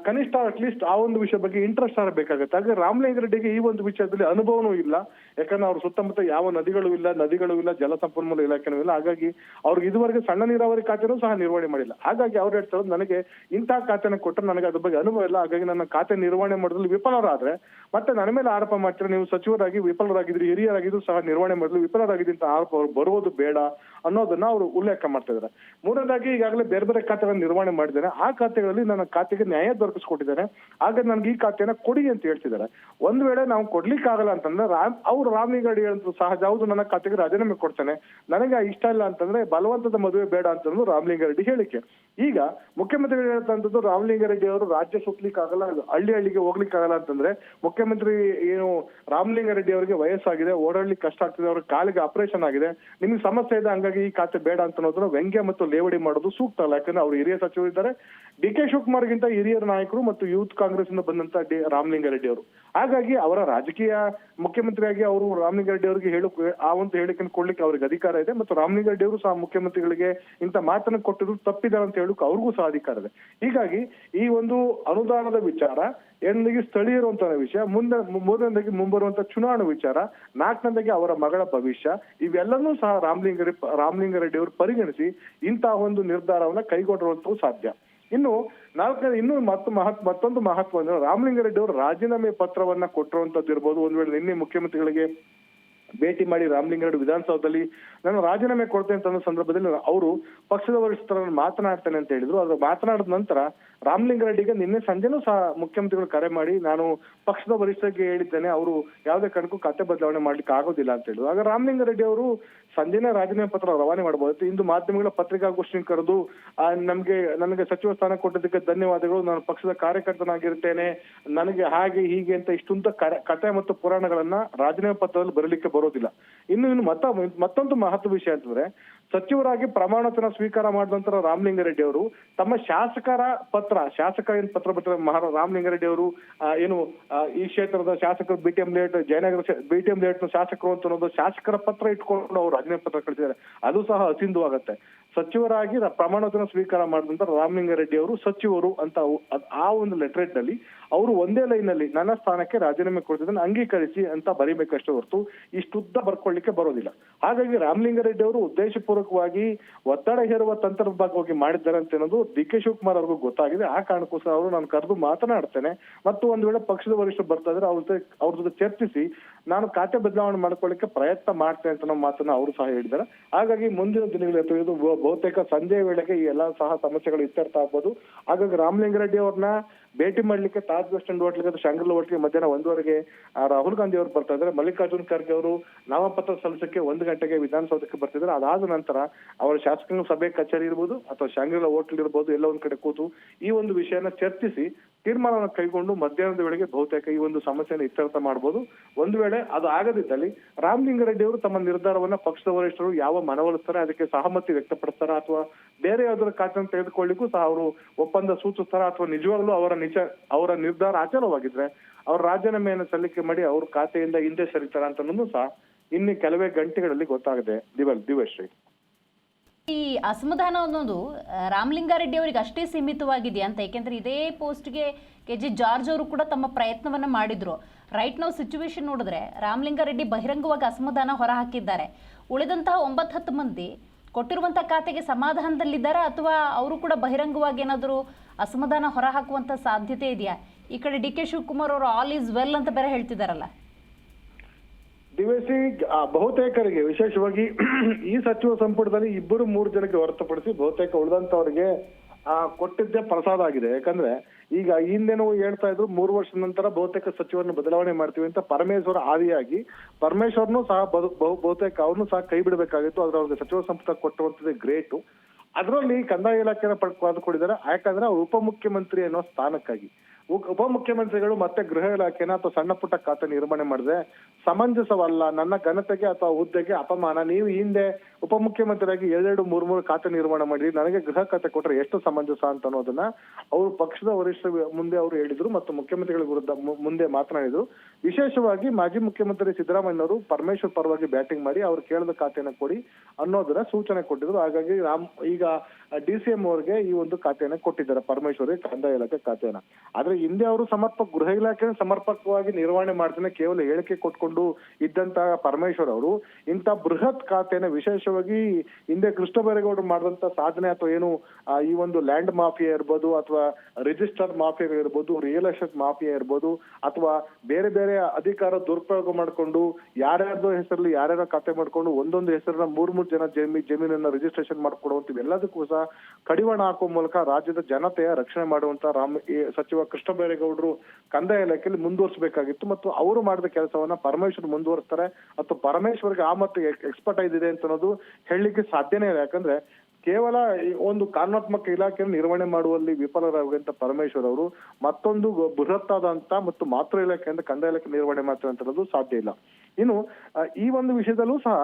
ಕನಿಷ್ಠ ಅಟ್ಲೀಸ್ಟ್ ಆ ಒಂದು ವಿಷಯ ಬಗ್ಗೆ ಇಂಟ್ರೆಸ್ಟ್ ಬೇಕಾಗುತ್ತೆ. ಹಾಗೆ ರಾಮಲಿಂಗಾರೆಡ್ಡಿಗೆ ಈ ಒಂದು ವಿಷಯದಲ್ಲಿ ಅನುಭವನೂ ಇಲ್ಲ. ಯಾಕಂದ್ರೆ ಅವ್ರ ಸುತ್ತಮುತ್ತ ಯಾವ ನದಿಗಳು ಇಲ್ಲ, ಜಲಸಂಪನ್ಮೂಲ ಇಲಾಖೆನೂ ಇಲ್ಲ. ಹಾಗಾಗಿ ಅವ್ರಿಗೆ ಇದುವರೆಗೆ ಸಣ್ಣ ನೀರಾವರಿ ಖಾತೆನೂ ಸಹ ನಿರ್ವಹಣೆ ಮಾಡಿಲ್ಲ. ಹಾಗಾಗಿ ಅವ್ರು ಹೇಳ್ತಾರೆ ನನಗೆ ಇಂತಹ ಖಾತೆನ ಕೊಟ್ಟರೆ ನನಗೆ ಅದ್ರ ಬಗ್ಗೆ ಅನುಭವ ಇಲ್ಲ, ಹಾಗಾಗಿ ನನ್ನ ಖಾತೆ ನಿರ್ವಹಣೆ ಮಾಡೋದ್ರಲ್ಲಿ ವಿಫಲರಾದ್ರೆ ಮತ್ತೆ ನನ್ನ ಮೇಲೆ ಆರೋಪ ಮಾಡ್ತಾರೆ, ನೀವು ಸಚಿವರಾಗಿ ವಿಫಲರಾಗಿದ್ರಿ, ಹಿರಿಯರಾಗಿದ್ರು ಸಹ ನಿರ್ವಹಣೆ ಮಾಡಲು ವಿಫಲರಾಗಿದ್ದಂತ ಆರೋಪ ಅವ್ರು ಬರುವುದು ಬೇಡ ಅನ್ನೋದನ್ನ ಅವರು ಉಲ್ಲೇಖ ಮಾಡ್ತಾ ಇದ್ದಾರೆ. ಮೂರನೇದಾಗಿ ಈಗಾಗಲೇ ಬೇರೆ ಬೇರೆ ಖಾತೆಗಳನ್ನ ನಿರ್ವಹಣೆ ಮಾಡಿದ್ದೇನೆ, ಆ ಖಾತೆಗಳಲ್ಲಿ ನನ್ನ ಖಾತೆಗೆ ನ್ಯಾಯ ದೊರಕಿಸ್ಕೊಟ್ಟಿದ್ದೇನೆ, ಹಾಗಾಗಿ ನನ್ಗೆ ಈ ಖಾತೆನ ಕೊಡಿ ಅಂತ ಹೇಳ್ತಿದ್ದಾರೆ. ಒಂದ್ ವೇಳೆ ನಾವು ಕೊಡ್ಲಿಕ್ಕೆ ಆಗಲ್ಲ ಅಂತಂದ್ರೆ ಅವ್ರು ರಾಮಲಿಂಗಾರೆಡ್ಡಿ ಹೇಳಂತ ಸಹಜ, ಹೌದು ನನ್ನ ಖಾತೆಗೆ ರಾಜೀನಾಮೆ ಕೊಡ್ತೇನೆ, ನನಗೆ ಇಷ್ಟ ಇಲ್ಲ ಅಂತಂದ್ರೆ ಬಲವಂತದ ಮದುವೆ ಬೇಡ ಅಂತಂದ್ರು ರಾಮಲಿಂಗಾರೆಡ್ಡಿ ಹೇಳಿಕೆ. ಈಗ ಮುಖ್ಯಮಂತ್ರಿಗಳು ಹೇಳ್ತಂಥದ್ದು ರಾಮಲಿಂಗಾರೆಡ್ಡಿ ಅವರು ರಾಜ್ಯ ಸುತ್ತಲಿಕ್ಕಾಗಲ್ಲ, ಹಳ್ಳಿಗೆ ಹೋಗ್ಲಿಕ್ಕಾಗಲ್ಲ ಅಂತಂದ್ರೆ ಮುಖ್ಯಮಂತ್ರಿ ಏನು ರಾಮಲಿಂಗಾರೆಡ್ಡಿ ಅವರಿಗೆ ವಯಸ್ಸಾಗಿದೆ, ಓಡಾಡ್ಲಿಕ್ಕೆ ಕಷ್ಟ ಆಗ್ತದೆ, ಅವ್ರ ಕಾಲಿಗೆ ಆಪರೇಷನ್ ಆಗಿದೆ, ನಿಮ್ಗೆ ಸಮಸ್ಯೆ ಇದೆ, ಹಂಗಾಗಿ ಈ ಖಾತೆ ಬೇಡ ಅಂತ ಅನ್ನೋದನ್ನ ವ್ಯಂಗ್ಯ ಮತ್ತು ಲೇವಡಿ ಮಾಡೋದು ಸೂಕ್ತ ಅಲ್ಲ. ಯಾಕಂದ್ರೆ ಅವರು ಹಿರಿಯ ಸಚಿವರು ಇದ್ದಾರೆ. ಡಿ ಕೆ ಶಿವಕುಮಾರ್ಗಿಂತ ಹಿರಿಯರ ನಾಯಕರು ಮತ್ತು ಯೂತ್ ಕಾಂಗ್ರೆಸ್ ಇಂದ ಬಂದಂತ ರಾಮಲಿಂಗಾರೆಡ್ಡಿ ಅವರು. ಹಾಗಾಗಿ ಅವರ ರಾಜಕೀಯ ಮುಖ್ಯಮಂತ್ರಿಯಾಗಿ ಅವರು ರಾಮಲಿಂಗಾರೆಡ್ಡಿ ಅವರಿಗೆ ಆ ಒಂದು ಹೇಳಿಕೆಯನ್ನು ಕೊಡ್ಲಿಕ್ಕೆ ಅವ್ರಿಗೆ ಅಧಿಕಾರ ಇದೆ ಮತ್ತು ರಾಮಲಿಂಗಾರೆಡ್ಡಿ ಅವರು ಸಹ ಮುಖ್ಯಮಂತ್ರಿಗಳಿಗೆ ಇಂತ ಮಾತನ್ನು ಕೊಟ್ಟಿದ್ರು ತಪ್ಪಿದ್ದಾರೆ ಅಂತ ಹೇಳಕ್ ಅವ್ರಿಗೂ ಸಹ ಅಧಿಕಾರ ಇದೆ. ಹೀಗಾಗಿ ಈ ಒಂದು ಅನುದಾನದ ವಿಚಾರ, ಎರಡನೇದಾಗಿ ಸ್ಥಳೀಯರು ಅಂತ ವಿಷಯ, ಮೂರನೇದಾಗಿ ಮುಂಬರುವಂತ ಚುನಾವಣಾ ವಿಚಾರ, ನಾಲ್ಕನೇದಾಗಿ ಅವರ ಮಗಳ ಭವಿಷ್ಯ, ಇವೆಲ್ಲನೂ ಸಹ ರಾಮಲಿಂಗಾರೆಡ್ಡಿ ಅವರು ಪರಿಗಣಿಸಿ ಇಂತಹ ಒಂದು ನಿರ್ಧಾರವನ್ನ ಕೈಗೊಂಡಿರುವಂತೂ ಸಾಧ್ಯ. ಇನ್ನು ಮತ್ತೊಂದು ಮಹತ್ವ ಅಂದ್ರೆ ರಾಮಲಿಂಗಾರೆಡ್ಡಿ ಅವರು ರಾಜೀನಾಮೆ ಪತ್ರವನ್ನ ಕೊಟ್ಟಿರುವಂತದ್ದು ಇರ್ಬೋದು. ಒಂದ್ ವೇಳೆ ನಿನ್ನೆ ಮುಖ್ಯಮಂತ್ರಿಗಳಿಗೆ ಭೇಟಿ ಮಾಡಿ ರಾಮಲಿಂಗಾರೆಡ್ಡಿ ವಿಧಾನಸೌಧದಲ್ಲಿ ನಾನು ರಾಜೀನಾಮೆ ಕೊಡ್ತೇನೆ ಅಂತ ಸಂದರ್ಭದಲ್ಲಿ ಅವರು ಪಕ್ಷದ ವರಿಷ್ಠರನ್ನು ಮಾತನಾಡ್ತೇನೆ ಅಂತ ಹೇಳಿದ್ರು. ಅದ್ರ ಮಾತನಾಡಿದ ನಂತರ ರಾಮಲಿಂಗಾರೆಡ್ಡಿಗೆ ನಿನ್ನೆ ಸಂಜೆನೂ ಸಹ ಮುಖ್ಯಮಂತ್ರಿಗಳು ಕರೆ ಮಾಡಿ ನಾನು ಪಕ್ಷದ ವರಿಷ್ಠರಿಗೆ ಹೇಳಿದ್ದೇನೆ, ಅವರು ಯಾವುದೇ ಕಾರಣಕ್ಕೂ ಖಾತೆ ಬದಲಾವಣೆ ಮಾಡ್ಲಿಕ್ಕೆ ಆಗೋದಿಲ್ಲ ಅಂತ ಹೇಳಿದ್ರು. ಆಗ ರಾಮಲಿಂಗಾರೆಡ್ಡಿ ಅವರು ಸಂಜೆನೇ ರಾಜೀನಾಮೆ ಪತ್ರ ರವಾನೆ ಮಾಡಬಹುದು. ಇಂದು ಮಾಧ್ಯಮಗಳ ಪತ್ರಿಕಾಗೋಷ್ಠಿ ಕರೆದು ನನಗೆ ಸಚಿವ ಸ್ಥಾನ ಕೊಟ್ಟಿದ್ದಕ್ಕೆ ಧನ್ಯವಾದಗಳು, ನಾನು ಪಕ್ಷದ ಕಾರ್ಯಕರ್ತನಾಗಿರ್ತೇನೆ, ನನಗೆ ಹಾಗೆ ಹೀಗೆ ಅಂತ ಇಷ್ಟುಂತ ಕಥೆ ಮತ್ತು ಪುರಾಣಗಳನ್ನ ರಾಜೀನಾಮೆ ಪತ್ರದಲ್ಲಿ ಬರಲಿಕ್ಕೆ ಬರೋದಿಲ್ಲ. ಇನ್ನು ಮತ್ತೊಂದು ಮಹತ್ವ ವಿಷಯ ಅಂತಂದ್ರೆ ಸಚಿವರಾಗಿ ಪ್ರಮಾಣ ವಚನ ಸ್ವೀಕಾರ ಮಾಡಿದ ನಂತರ ರಾಮಲಿಂಗಾರೆಡ್ಡಿ ಅವರು ತಮ್ಮ ಶಾಸಕ ಏನ್ ಪತ್ರ ಬರ್ತಾರೆ ರಾಮಲಿಂಗಾರೆಡ್ಡಿ ಅವರು ಏನು ಈ ಕ್ಷೇತ್ರದ ಶಾಸಕರು BTM late Jayanagar BTM late ಶಾಸಕರು ಅಂತ ಅನ್ನೋದು ಶಾಸಕರ ಪತ್ರ ಇಟ್ಕೊಂಡು ಅವರು ರಾಜೀನಾಮೆ ಪತ್ರ ಕಳಿಸಿದ್ದಾರೆ. ಅದು ಸಹ ಅಸಿಂಧು ಆಗತ್ತೆ. ಸಚಿವರಾಗಿ ಪ್ರಮಾಣ ವಚನ ಸ್ವೀಕಾರ ಮಾಡಿದ ನಂತರ ರಾಮಲಿಂಗಾರೆಡ್ಡಿ ಅವರು ಸಚಿವರು ಅಂತ ಆ ಒಂದು ಲೆಟರೇಟ್ ನಲ್ಲಿ ಅವರು ಒಂದೇ ಲೈನ್ ಅಲ್ಲಿ ನನ್ನ ಸ್ಥಾನಕ್ಕೆ ರಾಜೀನಾಮೆ ಕೊಡ್ತಿದ್ದನ್ನು ಅಂಗೀಕರಿಸಿ ಅಂತ ಬರೀಬೇಕಷ್ಟೇ ಹೊರತು ಇಷ್ಟುದ್ದ ಬರ್ಕೊಳ್ಳಿಕ್ಕೆ ಬರೋದಿಲ್ಲ. ಹಾಗಾಗಿ ರಾಮಲಿಂಗಾರೆಡ್ಡಿ ಅವರು ಉದ್ದೇಶಪೂರ್ವಕವಾಗಿ ಒತ್ತಡ ಹೇರುವ ತಂತ್ರದ ಭಾಗವಾಗಿ ಮಾಡಿದ್ದಾರೆ ಅಂತ ಅನ್ನೋದು ಡಿ ಕೆ ಶಿವಕುಮಾರ್ ಅವ್ರಿಗೂ ಗೊತ್ತಾಗಿದೆ. ಆ ಕಾರಣಕ್ಕೋಸ್ಕರ ಅವರು ನಾನು ಕರೆದು ಮಾತನಾಡ್ತೇನೆ ಮತ್ತು ಒಂದ್ ವೇಳೆ ಪಕ್ಷದ ವರಿಷ್ಠರು ಬರ್ತಾ ಇದ್ರೆ ಅವ್ರ ಜೊತೆ ಚರ್ಚಿಸಿ ನಾನು ಖಾತೆ ಬದಲಾವಣೆ ಮಾಡ್ಕೊಳ್ಳಿಕ್ಕೆ ಪ್ರಯತ್ನ ಮಾಡ್ತೇನೆ ಅಂತ ನಮ್ಮ ಮಾತನ್ನ ಅವರು ಸಹ ಹೇಳಿದ್ದಾರೆ. ಹಾಗಾಗಿ ಮುಂದಿನ ದಿನಗಳಲ್ಲಿ ಬಹುತೇಕ ಸಂಜೆ ವೇಳೆಗೆ ಈ ಎಲ್ಲಾ ಸಹ ಸಮಸ್ಯೆಗಳು ಇತ್ಯರ್ಥ ಆಗ್ಬೋದು. ಹಾಗಾಗಿ ರಾಮಲಿಂಗಾರೆಡ್ಡಿ ಅವ್ರನ್ನ ಭೇಟಿ ಮಾಡ್ಲಿಕ್ಕೆ ತಾಜ್ ಬಸ್ ಸ್ಟ್ಯಾಂಡ್ ಹೋಟ್ಲಿಗೆ ಶಾಂಗ್ರಿಲಾ ಹೋಟ್ಲಿಗೆ ಮಧ್ಯಾಹ್ನ 1:15ಗೆ ರಾಹುಲ್ ಗಾಂಧಿ ಅವರು ಬರ್ತಾ ಇದ್ದಾರೆ. ಮಲ್ಲಿಕಾರ್ಜುನ್ ಖರ್ಗೆ ಅವರು ನಾಮಪತ್ರ ಸಲ್ಲಿಸಕ್ಕೆ 1 ಗಂಟೆಗೆ ವಿಧಾನಸೌಧಕ್ಕೆ ಬರ್ತಿದ್ದಾರೆ. ಅದಾದ ನಂತರ ಅವರ ಶಾಸಕಾಂಗ ಸಭೆ ಕಚೇರಿ ಇರ್ಬೋದು ಅಥವಾ ಶಾಂಗ್ರಿಲಾ ಹೋಟ್ಲ್ ಇರ್ಬೋದು, ಎಲ್ಲ ಒಂದ್ ಕಡೆ ಕೂತು ಈ ಒಂದು ವಿಷಯನ ಚರ್ಚಿಸಿ ತೀರ್ಮಾನವನ್ನು ಕೈಗೊಂಡು ಮಧ್ಯಾಹ್ನದ ವೇಳೆಗೆ ಬಹುತೇಕ ಈ ಒಂದು ಸಮಸ್ಯೆಯನ್ನು ಇತ್ಯರ್ಥ ಮಾಡಬಹುದು. ಒಂದು ವೇಳೆ ಅದು ಆಗದಿದ್ದಲ್ಲಿ ರಾಮಲಿಂಗಾರೆಡ್ಡಿ ಅವರು ತಮ್ಮ ನಿರ್ಧಾರವನ್ನ ಪಕ್ಷದ ವರಿಷ್ಠರು ಯಾವ ಮನವೊಲಿಸ್ತಾರೆ ಅದಕ್ಕೆ ಸಹಮತಿ ವ್ಯಕ್ತಪಡಿಸ್ತಾರ ಅಥವಾ ಬೇರೆ ಯಾವ್ದಾರ ಖಾತೆಯನ್ನು ತೆಗೆದುಕೊಳ್ಳಿಕ್ಕೂ ಸಹ ಅವರು ಒಪ್ಪಂದ ಸೂಚಿಸ್ತಾರ ಅಥವಾ ನಿಜವಾಗ್ಲೂ ಅವರ ನಿರ್ಧಾರ ಆಚಾರವಾಗಿದ್ರೆ ಅವ್ರ ರಾಜೀನಾಮೆಯನ್ನು ಸಲ್ಲಿಕೆ ಮಾಡಿ ಅವ್ರ ಖಾತೆಯಿಂದ ಹಿಂದೆ ಸರಿತಾರ ಅಂತ ಸಹ ಇನ್ನು ಕೆಲವೇ ಗಂಟೆಗಳಲ್ಲಿ ಗೊತ್ತಾಗಿದೆ. ದಿವ್ಯಶ್ರೀ, ಈ ಅಸಮಾಧಾನ ಅನ್ನೋದು ರಾಮಲಿಂಗಾರೆಡ್ಡಿ ಅವರಿಗೆ ಅಷ್ಟೇ ಸೀಮಿತವಾಗಿದೆ ಅಂತ, ಏಕೆಂದ್ರೆ ಇದೇ ಪೋಸ್ಟ್ಗೆ KG ಜಾರ್ಜ್ ಅವರು ಕೂಡ ತಮ್ಮ ಪ್ರಯತ್ನವನ್ನ ಮಾಡಿದ್ರು. ರೈಟ್ ನಾವು ಸಿಚುವೇಶನ್ ನೋಡಿದ್ರೆ ರಾಮಲಿಂಗಾರೆಡ್ಡಿ ಬಹಿರಂಗವಾಗಿ ಅಸಮಾಧಾನ ಹೊರ ಹಾಕಿದ್ದಾರೆ. ಉಳಿದಂತಹ 9-10 ಮಂದಿ ಕೊಟ್ಟಿರುವಂಥ ಖಾತೆಗೆ ಸಮಾಧಾನದಲ್ಲಿದ್ದಾರಾ ಅಥವಾ ಅವರು ಕೂಡ ಬಹಿರಂಗವಾಗಿ ಏನಾದರೂ ಅಸಮಾಧಾನ ಹೊರಹಾಕುವಂಥ ಸಾಧ್ಯತೆ ಇದೆಯಾ? ಈ ಕಡೆ ಡಿ ಕೆ ಶಿವಕುಮಾರ್ ಅವರು ಆಲ್ ಈಸ್ ವೆಲ್ ಅಂತ ಬೇರೆ ಹೇಳ್ತಿದ್ದಾರಲ್ಲ. ದಿವೇಸಿ ಬಹುತೇಕರಿಗೆ ವಿಶೇಷವಾಗಿ ಈ ಸಚಿವ ಸಂಪುಟದಲ್ಲಿ 2-3 ಜನಕ್ಕೆ ಹೊರತುಪಡಿಸಿ ಬಹುತೇಕ ಉಳಿದಂತವರಿಗೆ ಕೊಟ್ಟಿದ್ದೇ ಪ್ರಸಾದ ಆಗಿದೆ. ಯಾಕಂದ್ರೆ ಈಗ ಹಿಂದೇನು ಹೇಳ್ತಾ ಇದ್ರು 3 ವರ್ಷದ ನಂತರ ಬಹುತೇಕ ಸಚಿವರನ್ನು ಬದಲಾವಣೆ ಮಾಡ್ತೀವಿ ಅಂತ ಪರಮೇಶ್ವರ್ ಆದಿಯಾಗಿ ಪರಮೇಶ್ವರ್ನು ಸಹ ಬಹುತೇಕ ಅವ್ರನ್ನು ಸಹ ಕೈ ಬಿಡಬೇಕಾಗಿತ್ತು. ಆದ್ರೆ ಅವ್ರಿಗೆ ಸಚಿವ ಸಂಪುಟ ಕೊಟ್ಟುವಂತದ್ದೇ ಗ್ರೇಟು. ಅದರಲ್ಲಿ ಕಂದಾಯ ಇಲಾಖೆನ ಪಡೆದುಕೊಂಡಿದ್ದಾರೆ. ಯಾಕಂದ್ರೆ ಅವ್ರು ಉಪಮುಖ್ಯಮಂತ್ರಿ ಅನ್ನೋ ಸ್ಥಾನಕ್ಕಾಗಿ ಉಪಮುಖ್ಯಮಂತ್ರಿಗಳು ಮತ್ತೆ ಗೃಹ ಇಲಾಖೆನ ಅಥವಾ ಸಣ್ಣ ಪುಟ್ಟ ಖಾತೆ ನಿರ್ವಹಣೆ ಮಾಡಿದ್ರೆ ಸಮಂಜಸವಲ್ಲ, ನನ್ನ ಘನತೆಗೆ ಅಥವಾ ಹುದ್ದೆಗೆ ಅಪಮಾನ. ನೀವು ಹಿಂದೆ ಉಪಮುಖ್ಯಮಂತ್ರಿಯಾಗಿ 2-3 ಖಾತೆ ನಿರ್ವಹಣೆ ಮಾಡಿ ನನಗೆ ಗೃಹ ಖಾತೆ ಕೊಟ್ರೆ ಎಷ್ಟು ಸಮಂಜಸ ಅಂತ ಅನ್ನೋದನ್ನ ಅವರು ಪಕ್ಷದ ವರಿಷ್ಠ ಮುಂದೆ ಅವರು ಹೇಳಿದ್ರು ಮತ್ತು ಮುಖ್ಯಮಂತ್ರಿಗಳ ವಿರುದ್ಧ ಮುಂದೆ ಮಾತನಾಡಿದ್ರು. ವಿಶೇಷವಾಗಿ ಮಾಜಿ ಮುಖ್ಯಮಂತ್ರಿ ಸಿದ್ದರಾಮಯ್ಯ ಅವರು ಪರಮೇಶ್ವರ್ ಪರವಾಗಿ ಬ್ಯಾಟಿಂಗ್ ಮಾಡಿ ಅವ್ರು ಕೇಳಿದ ಖಾತೆನ ಕೊಡಿ ಅನ್ನೋದನ್ನ ಸೂಚನೆ ಕೊಟ್ಟಿದ್ರು. ಹಾಗಾಗಿ ಈಗ DCM ಅವರಿಗೆ ಈ ಒಂದು ಖಾತೆಯನ್ನ ಕೊಟ್ಟಿದ್ದಾರೆ, ಪರಮೇಶ್ವರ್ ಕಂದಾಯ ಇಲಾಖೆ ಖಾತೆಯನ್ನ. ಆದ್ರೆ ಹಿಂದೆ ಅವರು ಗೃಹ ಇಲಾಖೆ ಸಮರ್ಪಕವಾಗಿ ನಿರ್ವಹಣೆ ಮಾಡ್ತಾನೆ ಕೇವಲ ಹೇಳಿಕೆ ಕೊಟ್ಕೊಂಡು ಇದ್ದಂತ ಪರಮೇಶ್ವರ್ ಅವರು ಇಂಥ ಬೃಹತ್ ಖಾತೆನ ವಿಶೇಷವಾಗಿ ಹಿಂದೆ ಕೃಷ್ಣ ಬೈರೇಗೌಡರು ಮಾಡಿದಂತ ಸಾಧನೆ ಅಥವಾ ಏನು ಈ ಒಂದು ಲ್ಯಾಂಡ್ ಮಾಫಿಯಾ ಇರ್ಬೋದು ಅಥವಾ ರಿಜಿಸ್ಟರ್ ಮಾಫಿಯಾ ಇರ್ಬೋದು, ರಿಯಲ್ ಎಸ್ಟೇಟ್ ಮಾಫಿಯಾ ಇರ್ಬೋದು ಅಥವಾ ಬೇರೆ ಬೇರೆ ಅಧಿಕಾರ ದುರುಪಯೋಗ ಮಾಡ್ಕೊಂಡು ಯಾರ್ಯಾರ್ದೋ ಹೆಸರಲ್ಲಿ ಯಾರ್ಯಾರ ಖಾತೆ ಮಾಡ್ಕೊಂಡು ಒಂದೊಂದು ಹೆಸರನ್ನ 3 ಜನ ಜಮೀನನ್ನ ರಿಜಿಸ್ಟ್ರೇಷನ್ ಮಾಡ್ಕೊಡುವಂತ ಎಲ್ಲದಕ್ಕೂ ಸಹ ಕಡಿವಾಣ ಹಾಕುವ ಮೂಲಕ ರಾಜ್ಯದ ಜನತೆಯ ರಕ್ಷಣೆ ಮಾಡುವಂತ ಸಚಿವ ಕೃಷ್ಣ ಬೈರೇಗೌಡರು ಕಂದಾಯ ಇಲಾಖೆಯಲ್ಲಿ ಮುಂದುವರಿಸಬೇಕಾಗಿತ್ತು ಮತ್ತು ಅವರು ಮಾಡಿದ ಕೆಲಸವನ್ನ ಪರಮೇಶ್ವರ್ ಮುಂದುವರಿಸ್ತಾರೆ. ಅಥವಾ ಪರಮೇಶ್ವರ್ಗೆ ಆ ಮಟ್ಟಿಗೆ ಎಕ್ಸ್ಪರ್ಟೈಸ್ ಇದೆ ಅಂತ ಅನ್ನೋದು ಹೇಳಲಿಕ್ಕೆ ಸಾಧ್ಯನೇ ಇಲ್ಲ. ಯಾಕಂದ್ರೆ ಕೇವಲ ಒಂದು ಕಾನೂನಾತ್ಮಕ ಇಲಾಖೆಯನ್ನು ನಿರ್ವಹಣೆ ಮಾಡುವಲ್ಲಿ ವಿಫಲರಾಗುವಂತ ಪರಮೇಶ್ವರ್ ಅವರು ಮತ್ತೊಂದು ಬೃಹತ್ತಾದಂತ ಮತ್ತು ಮಾತೃ ಇಲಾಖೆಯಿಂದ ಕಂದಾಯ ಇಲಾಖೆ ನಿರ್ವಹಣೆ ಮಾಡ್ತಾರೆ ಅಂತ ಅನ್ನೋದು ಸಾಧ್ಯ ಇಲ್ಲ. ಇನ್ನು ಈ ಒಂದು ವಿಷಯದಲ್ಲೂ ಸಹ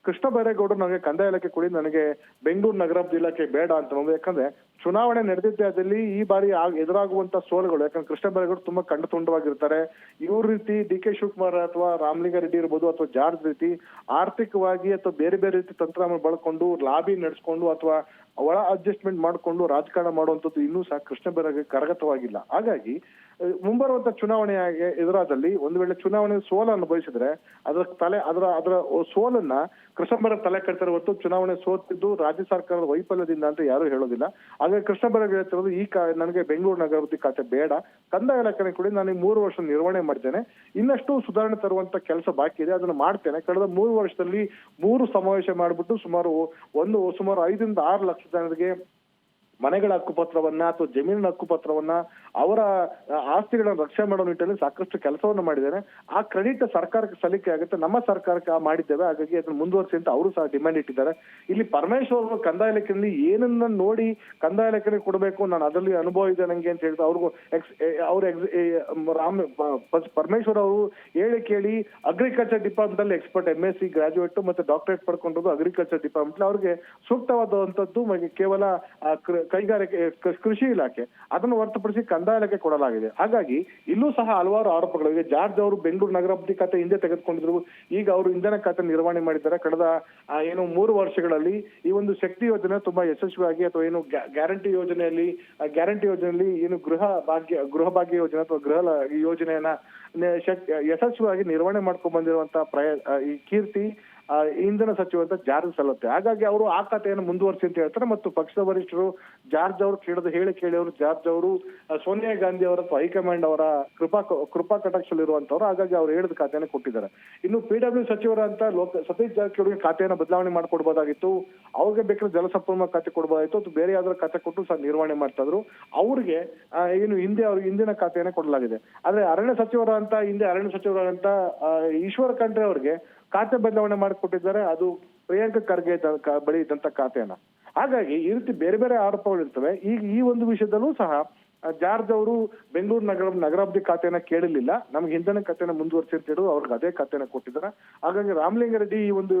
ಕೃಷ್ಣ ಬೈರೇಗೌಡರು ನನಗೆ ಕಂದಾಯ ಇಲಾಖೆ ಕೊಡಿ, ನನಗೆ ಬೆಂಗಳೂರು ನಗರಾಭಿವೃದ್ಧಿ ಇಲಾಖೆ ಬೇಡ ಅಂತ ಅನ್ನೋದು. ಯಾಕಂದ್ರೆ ಚುನಾವಣೆ ನಡೆದಿದ್ದೇ ಅದಲ್ಲಿ ಈ ಬಾರಿ ಎದುರಾಗುವಂತ ಸೋಲುಗಳು, ಯಾಕಂದ್ರೆ ಕೃಷ್ಣ ಬೈರೇಗೌಡರು ತುಂಬಾ ಕಂಡುತುಂಡವಾಗಿರ್ತಾರೆ. ಇವ್ರ ರೀತಿ ಡಿ ಕೆ ಶಿವಕುಮಾರ್ ಅಥವಾ ರಾಮಲಿಂಗಾರೆಡ್ಡಿ ಇರ್ಬೋದು ಅಥವಾ ಜಾರ್ಜ್ ರೀತಿ ಆರ್ಥಿಕವಾಗಿ ಅಥವಾ ಬೇರೆ ಬೇರೆ ರೀತಿ ತಂತ್ರ ಬಳಕೊಂಡು ಲಾಬಿ ನಡೆಸ್ಕೊಂಡು ಅಥವಾ ಒಳ ಅಡ್ಜಸ್ಟ್ಮೆಂಟ್ ಮಾಡ್ಕೊಂಡು ರಾಜಕಾರಣ ಮಾಡುವಂತದ್ದು ಇನ್ನೂ ಸಹ ಕೃಷ್ಣ ಬೈರೇಗೌಡ ಕರಗತವಾಗಿಲ್ಲ. ಹಾಗಾಗಿ ಮುಂಬರುವಂತ ಚುನಾವಣೆಗೆ ಎದುರಾದಲ್ಲಿ ಒಂದು ವೇಳೆ ಚುನಾವಣೆ ಸೋಲನ್ನು ಬಯಸಿದ್ರೆ ಅದರ ಸೋಲನ್ನ ಕೃಷ್ಣ ಬೈರೇಗೌಡ ತಲೆ ಕಟ್ತಾರೆ ಹೊತ್ತು ಚುನಾವಣೆ ಸೋತಿದ್ದು ರಾಜ್ಯ ಸರ್ಕಾರದ ವೈಫಲ್ಯದಿಂದ ಅಂತ ಯಾರು ಹೇಳೋದಿಲ್ಲ. ಹಾಗಾಗಿ ಕೃಷ್ಣ ಬೈರೇಗೌಡ ಹೇಳ್ತಿರೋದು ನನಗೆ ಬೆಂಗಳೂರು ನಗರಾಭಿವೃದ್ಧಿ ಖಾತೆ ಬೇಡ, ಕಂದಾಯ ಇಲಾಖೆ ಕೂಡ ನಾನು 3 ವರ್ಷ ನಿರ್ವಹಣೆ ಮಾಡ್ತೇನೆ, ಇನ್ನಷ್ಟು ಸುಧಾರಣೆ ತರುವಂತ ಕೆಲಸ ಬಾಕಿ ಇದೆ, ಅದನ್ನ ಮಾಡ್ತೇನೆ. ಕಳೆದ 3 ವರ್ಷದಲ್ಲಿ 3 ಸಮಾವೇಶ ಮಾಡ್ಬಿಟ್ಟು ಸುಮಾರು 5-6 ಲಕ್ಷ ಜನರಿಗೆ ಮನೆಗಳ ಹಕ್ಕುಪತ್ರವನ್ನ ಅಥವಾ ಜಮೀನಿನ ಹಕ್ಕುಪತ್ರವನ್ನ ಅವರ ಆಸ್ತಿಗಳನ್ನ ರಕ್ಷಣೆ ಮಾಡೋ ನಿಟ್ಟಿನಲ್ಲಿ ಸಾಕಷ್ಟು ಕೆಲಸವನ್ನು ಮಾಡಿದ್ದೇನೆ. ಆ ಕ್ರೆಡಿಟ್ ಸರ್ಕಾರಕ್ಕೆ ಸಲ್ಲಿಕೆ ಆಗುತ್ತೆ, ನಮ್ಮ ಸರ್ಕಾರಕ್ಕೆ ಮಾಡಿದ್ದೇವೆ, ಹಾಗಾಗಿ ಅದನ್ನ ಮುಂದುವರಿಸಿ ಅಂತ ಅವರು ಸಹ ಡಿಮ್ಯಾಂಡ್ ಇಟ್ಟಿದ್ದಾರೆ. ಇಲ್ಲಿ ಪರಮೇಶ್ವರ್ ಅವರು ಕಂದಾಯ ಇಲಾಖೆಯಲ್ಲಿ ಏನನ್ನ ನೋಡಿ ಕಂದಾಯ ಇಲಾಖೆ ಕೊಡಬೇಕು, ನಾನು ಅದರಲ್ಲಿ ಅನುಭವ ಇದೆ ನಂಗೆ ಅಂತ ಹೇಳ್ತಾ ಅವ್ರಿಗೂ ಪರಮೇಶ್ವರ್ ಅವರು ಕೇಳಿ ಅಗ್ರಿಕಲ್ಚರ್ ಡಿಪಾರ್ಟ್ಮೆಂಟ್ ಅಲ್ಲಿ ಎಕ್ಸ್ಪರ್ಟ್ MSc ಗ್ರಾಜುಯೇಟ್ ಮತ್ತೆ ಡಾಕ್ಟರೇಟ್ ಪಡ್ಕೊಂಡಿರೋದು ಅಗ್ರಿಕಲ್ಚರ್ ಡಿಪಾರ್ಟ್ಮೆಂಟ್. ಅವ್ರಿಗೆ ಸೂಕ್ತವಾದಂತದ್ದು ಕೇವಲ ಕೈಗಾರಿಕೆ ಕೃಷಿ ಇಲಾಖೆ, ಅದನ್ನು ಹೊರತುಪಡಿಸಿ ಕಂದಾಯ ಇಲಾಖೆ ಕೊಡಲಾಗಿದೆ. ಹಾಗಾಗಿ ಇಲ್ಲೂ ಸಹ ಹಲವಾರು ಆರೋಪಗಳಿವೆ. ಜಾರ್ಜ್ ಅವರು ಬೆಂಗಳೂರು ನಗರಾಭಿವೃದ್ಧಿ ಖಾತೆ ಹಿಂದೆ ತೆಗೆದುಕೊಂಡಿದ್ರು, ಈಗ ಅವರು ಇಂಧನ ಖಾತೆ ನಿರ್ವಹಣೆ ಮಾಡಿದ್ದಾರೆ. ಕಳೆದ 3 ವರ್ಷಗಳಲ್ಲಿ ಈ ಒಂದು ಶಕ್ತಿ ಯೋಜನೆ ತುಂಬಾ ಯಶಸ್ವಿಯಾಗಿ ಅಥವಾ ಏನು ಗ್ಯಾರಂಟಿ ಯೋಜನೆಯಲ್ಲಿ ಏನು ಗೃಹ ಭಾಗ್ಯ ಯೋಜನೆ ಅಥವಾ ಗೃಹ ಯೋಜನೆಯನ್ನ ಯಶಸ್ವಿಯಾಗಿ ನಿರ್ವಹಣೆ ಮಾಡ್ಕೊಂಡ್ ಬಂದಿರುವಂತಹ ಈ ಕೀರ್ತಿ ಇಂಧನ ಸಚಿವ ಅಂತ ಜಾರ್ಜ್ ಸಲ್ಲುತ್ತೆ. ಹಾಗಾಗಿ ಅವರು ಆ ಖಾತೆಯನ್ನು ಮುಂದುವರಿಸಿ ಅಂತ ಹೇಳ್ತಾರೆ. ಮತ್ತು ಪಕ್ಷದ ವರಿಷ್ಠರು ಜಾರ್ಜ್ ಅವರು ಕೇಳಿ ಅವರು ಜಾರ್ಜ್ ಅವರು ಸೋನಿಯಾ ಗಾಂಧಿ ಅವರ ಅಥವಾ ಹೈಕಮಾಂಡ್ ಅವರ ಕೃಪಾ ಕಟಾಕ್ಷದಲ್ಲಿರುವಂತವ್ರು. ಹಾಗಾಗಿ ಅವ್ರು ಹೇಳಿದ ಖಾತೆಯನ್ನು ಕೊಟ್ಟಿದ್ದಾರೆ. ಇನ್ನು PW ಸಚಿವರಂತ ಸತೀಶ್ ಜಾರಕಿಹೊಳಿ ಖಾತೆಯನ್ನು ಬದಲಾವಣೆ ಮಾಡ್ಕೊಡ್ಬೋದಾಗಿತ್ತು, ಅವ್ರಿಗೆ ಬೇಕಾದ್ರೆ ಜಲಸಂಪನ್ಮೂಲ ಖಾತೆ ಕೊಡ್ಬೋದಾಗಿತ್ತು ಅಥವಾ ಬೇರೆ ಯಾವ್ದಾದ್ರು ಖಾತೆ ಕೊಟ್ಟು ಸಹ ನಿರ್ವಹಣೆ ಮಾಡ್ತಾ ಇದ್ರು. ಅವ್ರಿಗೆ ಏನು ಅವ್ರಿಗೆ ಹಿಂದಿನ ಖಾತೆಯನ್ನು ಕೊಡಲಾಗಿದೆ. ಆದ್ರೆ ಅರಣ್ಯ ಸಚಿವರಂತ ಈಶ್ವರ ಖಂಡ್ರೆ ಅವ್ರಿಗೆ ಖಾತೆ ಬದಲಾವಣೆ ಮಾಡಿಕೊಟ್ಟಿದ್ದಾರೆ, ಅದು ಪ್ರಿಯಾಂಕ ಖರ್ಗೆ ಬಳಿ ಇದ್ದಂತ ಖಾತೆಯನ್ನ. ಹಾಗಾಗಿ ಈ ರೀತಿ ಬೇರೆ ಬೇರೆ ಆರೋಪಗಳಿರ್ತವೆ. ಈಗ ಈ ಒಂದು ವಿಷಯದಲ್ಲೂ ಸಹ ಜಾರ್ಜ್ ಅವರು ಬೆಂಗಳೂರು ನಗರಾಭಿವೃದ್ಧಿ ಖಾತೆಯನ್ನ ಕೇಳಲಿಲ್ಲ, ನಮ್ಗೆ ಇಂಧನ ಖಾತೆನ ಮುಂದುವರಿಸಿ ಅಂತ ಹೇಳಿ ಅವ್ರಿಗೆ ಅದೇ ಖಾತೆನ ಕೊಟ್ಟಿದ್ದಾರೆ. ಹಾಗಾಗಿ ರಾಮಲಿಂಗಾರೆಡ್ಡಿ ಈ ಒಂದು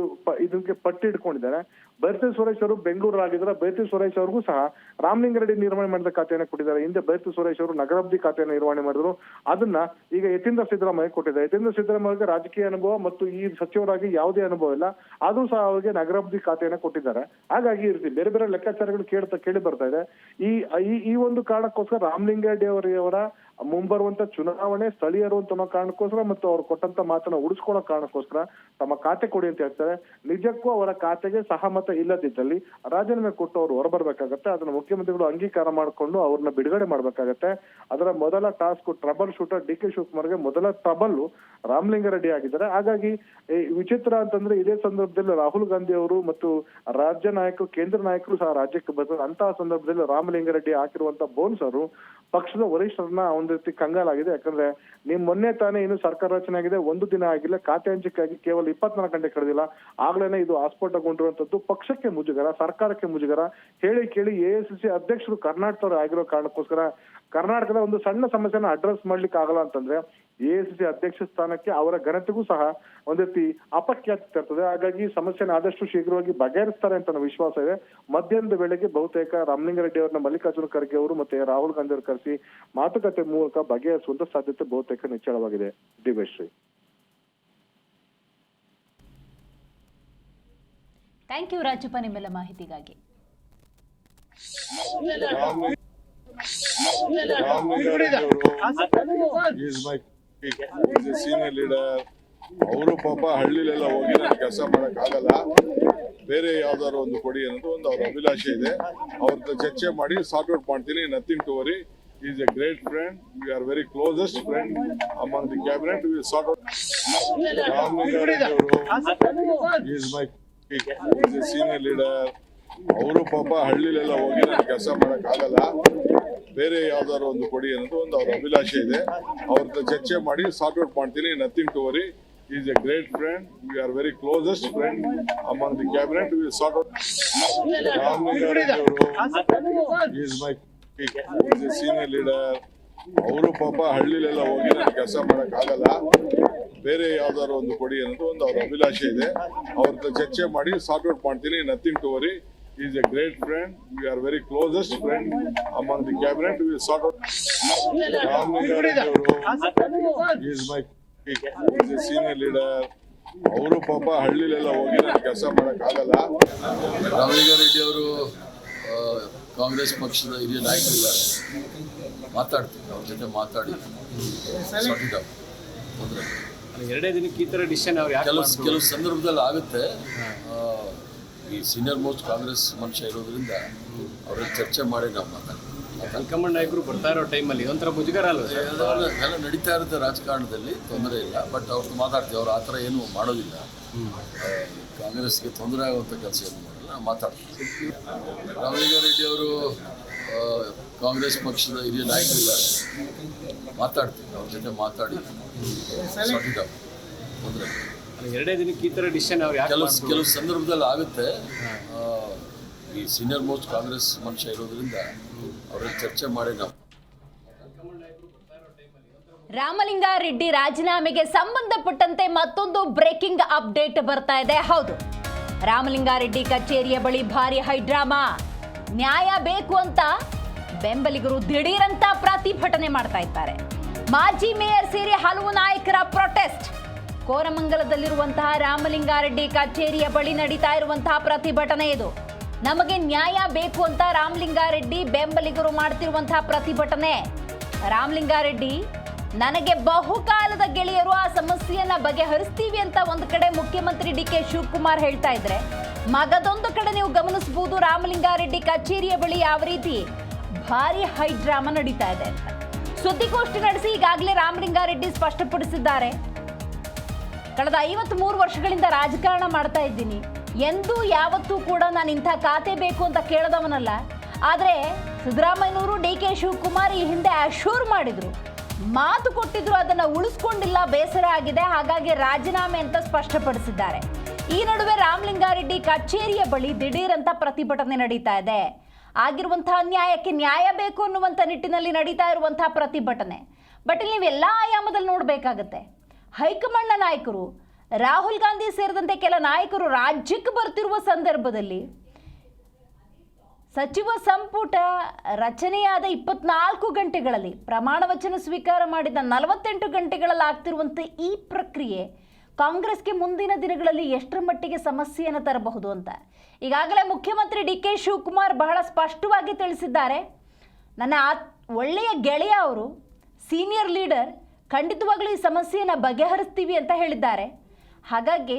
ಇದಕ್ಕೆ ಪಟ್ಟಿ ಇಟ್ಕೊಂಡಿದ್ದಾರೆ. ಬೈರತಿ ಸುರೇಶ್ ಅವರು ಬೆಂಗಳೂರು ಆಗಿದ್ದಾರೆ. ಬೈರತಿ ಸುರೇಶ್ ಅವ್ರಿಗೂ ಸಹ ರಾಮಲಿಂಗಾರೆಡ್ಡಿ ನಿರ್ವಹಣೆ ಮಾಡಿದ ಖಾತೆಯನ್ನು ಕೊಟ್ಟಿದ್ದಾರೆ. ಹಿಂದೆ ಬೈರತಿ ಸುರೇಶ್ ಅವರು ನಗರಾಭಿವೃದ್ಧಿ ಖಾತೆಯನ್ನು ನಿರ್ವಹಣೆ ಮಾಡಿದ್ರು, ಅದನ್ನ ಈಗ ಯತೀಂದ್ರ ಸಿದ್ದರಾಮಯ್ಯ ಕೊಟ್ಟಿದ್ದಾರೆ. ಯತೀಂದ್ರ ಸಿದ್ದರಾಮಯ್ಯಗೆ ರಾಜಕೀಯ ಅನುಭವ ಮತ್ತು ಈ ಸಚಿವರಾಗಿ ಯಾವುದೇ ಅನುಭವ ಇಲ್ಲ, ಆದ್ರೂ ಸಹ ಅವರಿಗೆ ನಗರಾಭಿವೃದ್ಧಿ ಖಾತೆಯನ್ನು ಕೊಟ್ಟಿದ್ದಾರೆ. ಹಾಗಾಗಿ ಈ ರೀತಿ ಬೇರೆ ಬೇರೆ ಲೆಕ್ಕಾಚಾರಗಳು ಕೇಳಿ ಬರ್ತಾ ಇದೆ. ಈ ಒಂದು ಕಾರಣಕ್ಕೋಸ್ಕರ ರಾಮಲಿಂಗಾರೆಡ್ಡಿ ಅವರ ಮುಂಬರುವಂತ ಚುನಾವಣೆ ಸ್ಥಳೀಯರು ಅಂತ ಅನ್ನೋ ಕಾರಣಕ್ಕೋಸ್ಕರ ಮತ್ತು ಅವ್ರು ಕೊಟ್ಟಂತ ಮಾತನ್ನ ಉಳಿಸ್ಕೊಳ್ಳೋ ಕಾರಣಕ್ಕೋಸ್ಕರ ತಮ್ಮ ಖಾತೆ ಕೊಡಿ ಅಂತ ಹೇಳ್ತಾರೆ. ನಿಜಕ್ಕೂ ಅವರ ಖಾತೆಗೆ ಸಹಮತ ಇಲ್ಲದಿದ್ದಲ್ಲಿ ರಾಜೀನಾಮೆ ಕೊಟ್ಟು ಅವ್ರು ಹೊರಬರ್ಬೇಕಾಗತ್ತೆ. ಅದನ್ನ ಮುಖ್ಯಮಂತ್ರಿಗಳು ಅಂಗೀಕಾರ ಮಾಡಿಕೊಂಡು ಅವ್ರನ್ನ ಬಿಡುಗಡೆ ಮಾಡ್ಬೇಕಾಗತ್ತೆ. ಅದರ ಮೊದಲ task troubleshooter D K ಶಿವಕುಮಾರ್ಗೆ ಮೊದಲ ಟ್ರಬಲ್ ರಾಮಲಿಂಗಾರೆಡ್ಡಿ ಆಗಿದ್ದಾರೆ. ಹಾಗಾಗಿ ವಿಚಿತ್ರ ಅಂತಂದ್ರೆ ಇದೇ ಸಂದರ್ಭದಲ್ಲಿ ರಾಹುಲ್ ಗಾಂಧಿ ಅವರು ಮತ್ತು ರಾಜ್ಯ ನಾಯಕರು, ಕೇಂದ್ರ ನಾಯಕರು ಸಹ ರಾಜ್ಯಕ್ಕೆ ಬರ್ತಾರೆ. ಅಂತಹ ಸಂದರ್ಭದಲ್ಲಿ ರಾಮಲಿಂಗಾರೆಡ್ಡಿ ಹಾಕಿರುವಂತ ಬೋನ್ಸ್ ಅವರು ಪಕ್ಷದ ವರಿಷ್ಠರನ್ನ ಒಂದ್ ರೀತಿ ಕಂಗಾಲಾಗಿದೆ. ಯಾಕಂದ್ರೆ ಮೊನ್ನೆ ತಾನೇ ಇನ್ನು ಸರ್ಕಾರ ರಚನೆ ಆಗಿದೆ, ಒಂದು ದಿನ ಆಗಿಲ್ಲ, ಖಾತೆ ಹಂಚಿಕೆಯಾಗಿ ಕೇವಲ 24 ಗಂಟೆ ಕಳೆದಿಲ್ಲ, ಆಗ್ಲೇನೆ ಇದು ಆಸ್ಫೋಟಗೊಂಡಿರುವಂತದ್ದು. ಪಕ್ಷಕ್ಕೆ ಮುಜುಗರ, ಸರ್ಕಾರಕ್ಕೆ ಮುಜುಗರ, ಹೇಳಿ ಕೇಳಿ AICC ಅಧ್ಯಕ್ಷರು ಕರ್ನಾಟಕದವರು ಆಗಿರೋ ಕಾರಣಕ್ಕೋಸ್ಕರ ಕರ್ನಾಟಕದ ಒಂದು ಸಣ್ಣ ಸಮಸ್ಯೆನ ಅಡ್ರೆಸ್ ಮಾಡ್ಲಿಕ್ಕೆ ಆಗಲ್ಲ ಅಂತಂದ್ರೆ AICC ಅಧ್ಯಕ್ಷ ಸ್ಥಾನಕ್ಕೆ ಅವರ ಘನತೆಗೂ ಸಹ ಒಂದ್ ರೀತಿ ಅಪಖ್ಯಾತಿ ತರ್ತದೆ. ಹಾಗಾಗಿ ಸಮಸ್ಯೆನ ಆದಷ್ಟು ಶೀಘ್ರವಾಗಿ ಬಗೆಹರಿಸ್ತಾರೆ ಅಂತ ನನ್ನ ವಿಶ್ವಾಸ ಇದೆ. ಮಧ್ಯಾಹ್ನದ ವೇಳೆಗೆ ಬಹುತೇಕ ರಾಮಲಿಂಗಾರೆಡ್ಡಿ ಅವರನ್ನ ಮಲ್ಲಿಕಾರ್ಜುನ ಖರ್ಗೆ ಅವರು ಮತ್ತೆ ರಾಹುಲ್ ಗಾಂಧಿ ಅವರು ಕರೆಸಿ ಮಾತುಕತೆ ಮೂಲಕ ಬಗೆಹರಿಸುವಂತ ಸಾಧ್ಯತೆ ಬಹುತೇಕ ನಿಚ್ಚಳವಾಗಿದೆ. ದಿವ್ಯಶ್ರೀ, ಥ್ಯಾಂಕ್ ಯು ರಾಜಪ್ಪ ನಿಮ್ಮೆಲ್ಲ ಮಾಹಿತಿಗಾಗಿ. ಸೀನಿಯರ್ ಲೀಡರ್ ಅವರು ಪಾಪ ಹಳ್ಳಿಲೆಲ್ಲ ಹೋಗಿ ನಾನು ಕೆಲಸ ಮಾಡಕ್ ಆಗಲ್ಲ, ಬೇರೆ ಯಾವ್ದಾದ್ರು ಒಂದು ಕೊಡಿ ಅನ್ನೋದು ಒಂದು ಅವ್ರ ಅಭಿಲಾಷೆ ಇದೆ. ಅವ್ರ ಚರ್ಚೆ ಮಾಡಿ ಸಾರ್ಟ್ ಔಟ್ ಮಾಡ್ತೀನಿ. Nothing to worry. He is a great friend. We are very closest friend among the cabinet. We will sort out. He is my pick. He is a senior leader. ಅವರು ಪಾಪ ಹಳ್ಳಿಲೆಲ್ಲ ಹೋಗಿ ನಾನು ಕೆಲಸ ಮಾಡಕ್ ಆಗಲ್ಲ, ಬೇರೆ ಯಾವ್ದಾದ್ರು ಒಂದು ಕೊಡಿ ಅನ್ನೋದು ಒಂದು ಅವ್ರ ಅಭಿಲಾಷೆ ಇದೆ. ಅವ್ರ ಚರ್ಚೆ ಮಾಡಿ ಸಾರ್ಟ್ ಔಟ್ ಮಾಡ್ತೀನಿ. Nothing to worry. He is a great friend. We are very closest friend among the cabinet. We will sort out. He is my pick. He is a senior leader. ಅವರು ಪಾಪ ಹಳ್ಳಿಲೆಲ್ಲ ಹೋಗಿ ನಾನು ಕೆಲಸ ಮಾಡಕ್ ಆಗಲ್ಲ, ಬೇರೆ ಯಾವ್ದಾದ್ರು ಒಂದು ಕೊಡಿ ಅನ್ನೋದು ಒಂದು ಅವ್ರ ಅಭಿಲಾಷೆ ಇದೆ. ಅವ್ರ ಚರ್ಚೆ ಮಾಡಿ ಸಾರ್ಟ್ ಔಟ್ ಮಾಡ್ತೀನಿ. Nothing to worry. He is a great friend. We are very closest friend among the cabinet. We will sort out. He is my pick. He is a senior leader. ಅವರು ಪಾಪ ಹಳ್ಳಿಲೆಲ್ಲ ಹೋಗಿ ನಾನು ಕೆಲಸ ಮಾಡಕ್ ಆಗಲ್ಲ. ರಾಮಲಿಂಗಾರೆಡ್ಡಿ ಅವರು ಕಾಂಗ್ರೆಸ್ ಪಕ್ಷದ ಹಿರಿಯ ನಾಯಕರಿದ್ದಾರೆ, ಮಾತಾಡ್ತೀವಿ, ಅವ್ರ ಜೊತೆ ಮಾತಾಡಿ ಎರಡೇ ದಿನಕ್ಕೆ ಈ ಥರ ಡಿಸಿಷನ್ ಅವ್ರು ಕೆಲವು ಸಂದರ್ಭದಲ್ಲಿ ಆಗುತ್ತೆ. ಈ ಸೀನಿಯರ್ ಮೋಸ್ಟ್ ಕಾಂಗ್ರೆಸ್ ಮನುಷ್ಯ ಇರೋದ್ರಿಂದ ಅವ್ರ ಚರ್ಚೆ ಮಾಡಿ ನಾವು ಮಾತಾಡ್ತೀವಿ. ಹೈಕಮಾಂಡ್ ನಾಯಕರು ಬರ್ತಾ ಇರೋ ಟೈಮಲ್ಲಿ ಒಂಥರ ಮುಜುಗರ ಅಲ್ವ? ಎಲ್ಲ ನಡೀತಾ ಇರುತ್ತೆ ರಾಜಕಾರಣದಲ್ಲಿ, ತೊಂದರೆ ಇಲ್ಲ. ಬಟ್ ಅವ್ರು ಮಾತಾಡ್ತೀವಿ, ಅವ್ರು ಆ ಥರ ಏನು ಮಾಡೋದಿಲ್ಲ. ಕಾಂಗ್ರೆಸ್ಗೆ ತೊಂದರೆ ಆಗುವಂಥ ಕೆಲಸ ಏನು ಮಾಡಲ್ಲ, ನಾವು ಮಾತಾಡ್ತೀವಿ. ರಾಮಲಿಂಗಾರೆಡ್ಡಿ ಅವರು ಕಾಂಗ್ರೆಸ್ ಪಕ್ಷದ ಹಿರಿಯ ನಾಯಕರಿದ್ದಾರೆ, ಮಾತಾಡ್ತೀವಿ, ಅವ್ರ ಜೊತೆ ಮಾತಾಡಿ ತೊಂದರೆ. ಎರಡೇ ದಿನಕ್ಕೆ ಈ ಥರ ಡಿಸಿಷನ್ ಅವ್ರು ಕೆಲವು ಸಂದರ್ಭದಲ್ಲಿ ಆಗುತ್ತೆ. ಈ ಸೀನಿಯರ್ ಮೋಸ್ಟ್ ಕಾಂಗ್ರೆಸ್ ಮನುಷ್ಯ ಇರೋದ್ರಿಂದ ಅವ್ರ ಚರ್ಚೆ ಮಾಡಿ ನಾವು. ರಾಮಲಿಂಗಾರೆಡ್ಡಿ ರಾಜೀನಾಮೆಗೆ ಸಂಬಂಧಪಟ್ಟಂತೆ ಮತ್ತೊಂದು ಬ್ರೇಕಿಂಗ್ ಅಪ್ಡೇಟ್ ಬರ್ತಾ ಇದೆ. ಹೌದು, ರಾಮಲಿಂಗಾರೆಡ್ಡಿ ಕಚೇರಿಯ ಬಳಿ ಭಾರಿ ಹೈಡ್ರಾಮಾ. ನ್ಯಾಯ ಬೇಕು ಅಂತ ಬೆಂಬಲಿಗರು ದಿಢೀರಂತ ಪ್ರತಿಭಟನೆ ಮಾಡ್ತಾ ಇದ್ದಾರೆ. ಮಾಜಿ ಮೇಯರ್ ಸೇರಿ ಹಲವು ನಾಯಕರ ಪ್ರೊಟೆಸ್ಟ್. ಕೋರಮಂಗಲದಲ್ಲಿರುವಂತಹ ರಾಮಲಿಂಗಾರೆಡ್ಡಿ ಕಚೇರಿಯ ಬಳಿ ನಡೀತಾ ಇರುವಂತಹ ಪ್ರತಿಭಟನೆ ಇದು. ನಮಗೆ ನ್ಯಾಯ ಬೇಕು ಅಂತ ರಾಮಲಿಂಗಾರೆಡ್ಡಿ ಬೆಂಬಲಿಗರು ಮಾಡ್ತಿರುವಂತಹ ಪ್ರತಿಭಟನೆ. ರಾಮಲಿಂಗಾರೆಡ್ಡಿ, ನನಗೆ ಬಹುಕಾಲದ ಗೆಳೆಯರು, ಆ ಸಮಸ್ಯೆಯನ್ನ ಬಗೆಹರಿಸ್ತೀವಿ ಅಂತ ಒಂದು ಕಡೆ ಮುಖ್ಯಮಂತ್ರಿ DK ಶಿವಕುಮಾರ್ ಹೇಳ್ತಾ ಇದ್ರೆ, ಮಗದೊಂದು ಕಡೆ ನೀವು ಗಮನಿಸಬಹುದು ರಾಮಲಿಂಗಾರೆಡ್ಡಿ ಕಚೇರಿಯ ಬಳಿ ಯಾವ ರೀತಿ ಭಾರಿ ಹೈಡ್ರಾಮಾ ನಡೀತಾ ಇದೆ ಅಂತ. ಸುದ್ದಿಗೋಷ್ಠಿ ನಡೆಸಿ ಈಗಾಗಲೇ ರಾಮಲಿಂಗಾರೆಡ್ಡಿ ಸ್ಪಷ್ಟಪಡಿಸಿದ್ದಾರೆ, ಕಳೆದ 53 ವರ್ಷಗಳಿಂದ ರಾಜಕಾರಣ ಮಾಡ್ತಾ ಇದ್ದೀನಿ, ಎಂದೂ ಯಾವತ್ತೂ ಕೂಡ ನಾನು ಇಂಥ ಖಾತೆ ಬೇಕು ಅಂತ ಕೇಳದವನಲ್ಲ. ಆದರೆ ಸಿದ್ದರಾಮಯ್ಯನವರು DK ಶಿವಕುಮಾರ್ ಈ ಹಿಂದೆ ಅಶ್ಯೂರ್ ಮಾಡಿದ್ರು, ಮಾತು ಕೊಟ್ಟಿದ್ರು, ಅದನ್ನು ಉಳಿಸ್ಕೊಂಡಿಲ್ಲ, ಬೇಸರ ಆಗಿದೆ, ಹಾಗಾಗಿ ರಾಜೀನಾಮೆ ಅಂತ ಸ್ಪಷ್ಟಪಡಿಸಿದ್ದಾರೆ. ಈ ನಡುವೆ ರಾಮಲಿಂಗಾರೆಡ್ಡಿ ಕಚೇರಿಯ ಬಳಿ ದಿಢೀರಂತ ಪ್ರತಿಭಟನೆ ನಡೀತಾ ಇದೆ. ಆಗಿರುವಂತಹ ಅನ್ಯಾಯಕ್ಕೆ ನ್ಯಾಯ ಬೇಕು ಅನ್ನುವಂಥ ನಿಟ್ಟಿನಲ್ಲಿ ನಡೀತಾ ಇರುವಂತಹ ಪ್ರತಿಭಟನೆ. ಬಟ್ ಇಲ್ಲಿ ನೀವೆಲ್ಲ ಆಯಾಮದಲ್ಲಿ ನೋಡಬೇಕಾಗತ್ತೆ. ಹೈಕಮಾಂಡ್ನ ನಾಯಕರು, ರಾಹುಲ್ ಗಾಂಧಿ ಸೇರಿದಂತೆ ಕೆಲ ನಾಯಕರು ರಾಜ್ಯಕ್ಕೆ ಬರ್ತಿರುವ ಸಂದರ್ಭದಲ್ಲಿ ಸಚಿವ ಸಂಪುಟ ರಚನೆಯಾದ 24 ಗಂಟೆಗಳಲ್ಲಿ ಪ್ರಮಾಣ ವಚನ ಸ್ವೀಕಾರ ಮಾಡಿದ 48 ಗಂಟೆಗಳಲ್ಲಿ ಆಗ್ತಿರುವಂಥ ಈ ಪ್ರಕ್ರಿಯೆ ಕಾಂಗ್ರೆಸ್ಗೆ ಮುಂದಿನ ದಿನಗಳಲ್ಲಿ ಎಷ್ಟರ ಮಟ್ಟಿಗೆ ಸಮಸ್ಯೆಯನ್ನು ತರಬಹುದು ಅಂತ ಈಗಾಗಲೇ ಮುಖ್ಯಮಂತ್ರಿ DK ಶಿವಕುಮಾರ್ ಬಹಳ ಸ್ಪಷ್ಟವಾಗಿ ತಿಳಿಸಿದ್ದಾರೆ. ನನ್ನ ಒಳ್ಳೆಯ ಗೆಳೆಯ ಅವರು, ಸೀನಿಯರ್ ಲೀಡರ್ ಖಂಡಿತವಾಗ್ಲೂ ಈ ಸಮಸ್ಯೆಯನ್ನು ಬಗೆಹರಿಸ್ತೀವಿ ಅಂತ ಹೇಳಿದ್ದಾರೆ. ಹಾಗಾಗಿ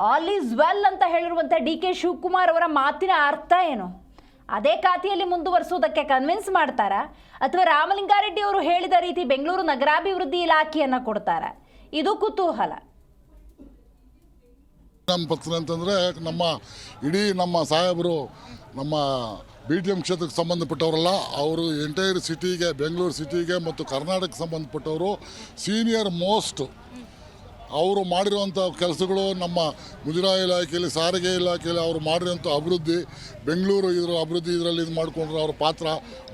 ಆಲ್ ಈಸ್ ವೆಲ್ ಅಂತ ಹೇಳಿರುವಂಥ ಡಿ ಕೆ ಶಿವಕುಮಾರ್ ಅವರ ಮಾತಿನ ಅರ್ಥ ಏನು? ಅದೇ ಖಾತೆಯಲ್ಲಿ ಮುಂದುವರಿಸೋದಕ್ಕೆ ಕನ್ವಿನ್ಸ್ ಮಾಡ್ತಾರಾ ಅಥವಾ ರಾಮಲಿಂಗಾರೆಡ್ಡಿ ಅವರು ಹೇಳಿದ ರೀತಿ ಬೆಂಗಳೂರು ನಗರಾಭಿವೃದ್ಧಿ ಇಲಾಖೆಯನ್ನು ಕೊಡ್ತಾರಾ? ಇದು ಕುತೂಹಲ. ನಮ್ಮ ಪತ್ರ ಅಂತಂದರೆ ನಮ್ಮ ಸಾಹೇಬರು ನಮ್ಮ BTM ಕ್ಷೇತ್ರಕ್ಕೆ ಸಂಬಂಧಪಟ್ಟವರಲ್ಲ, ಅವರು ಎಂಟೈರ್ ಸಿಟಿಗೆ, ಬೆಂಗಳೂರು ಸಿಟಿಗೆ ಮತ್ತು ಕರ್ನಾಟಕಕ್ಕೆ ಸಂಬಂಧಪಟ್ಟವರು. ಸೀನಿಯರ್ ಮೋಸ್ಟ್ ಅವರು ಮಾಡಿರುವಂಥ ಕೆಲಸಗಳು ನಮ್ಮ ಮುಜರಾಯಿ ಇಲಾಖೆಯಲ್ಲಿ, ಸಾರಿಗೆ ಇಲಾಖೆಯಲ್ಲಿ ಅವರು ಮಾಡಿರೋಂಥ ಅಭಿವೃದ್ಧಿ, ಬೆಂಗಳೂರು ಅಭಿವೃದ್ಧಿ ಇದರಲ್ಲಿ ಇದು ಮಾಡಿಕೊಂಡ್ರೆ ಅವರ ಪಾತ್ರ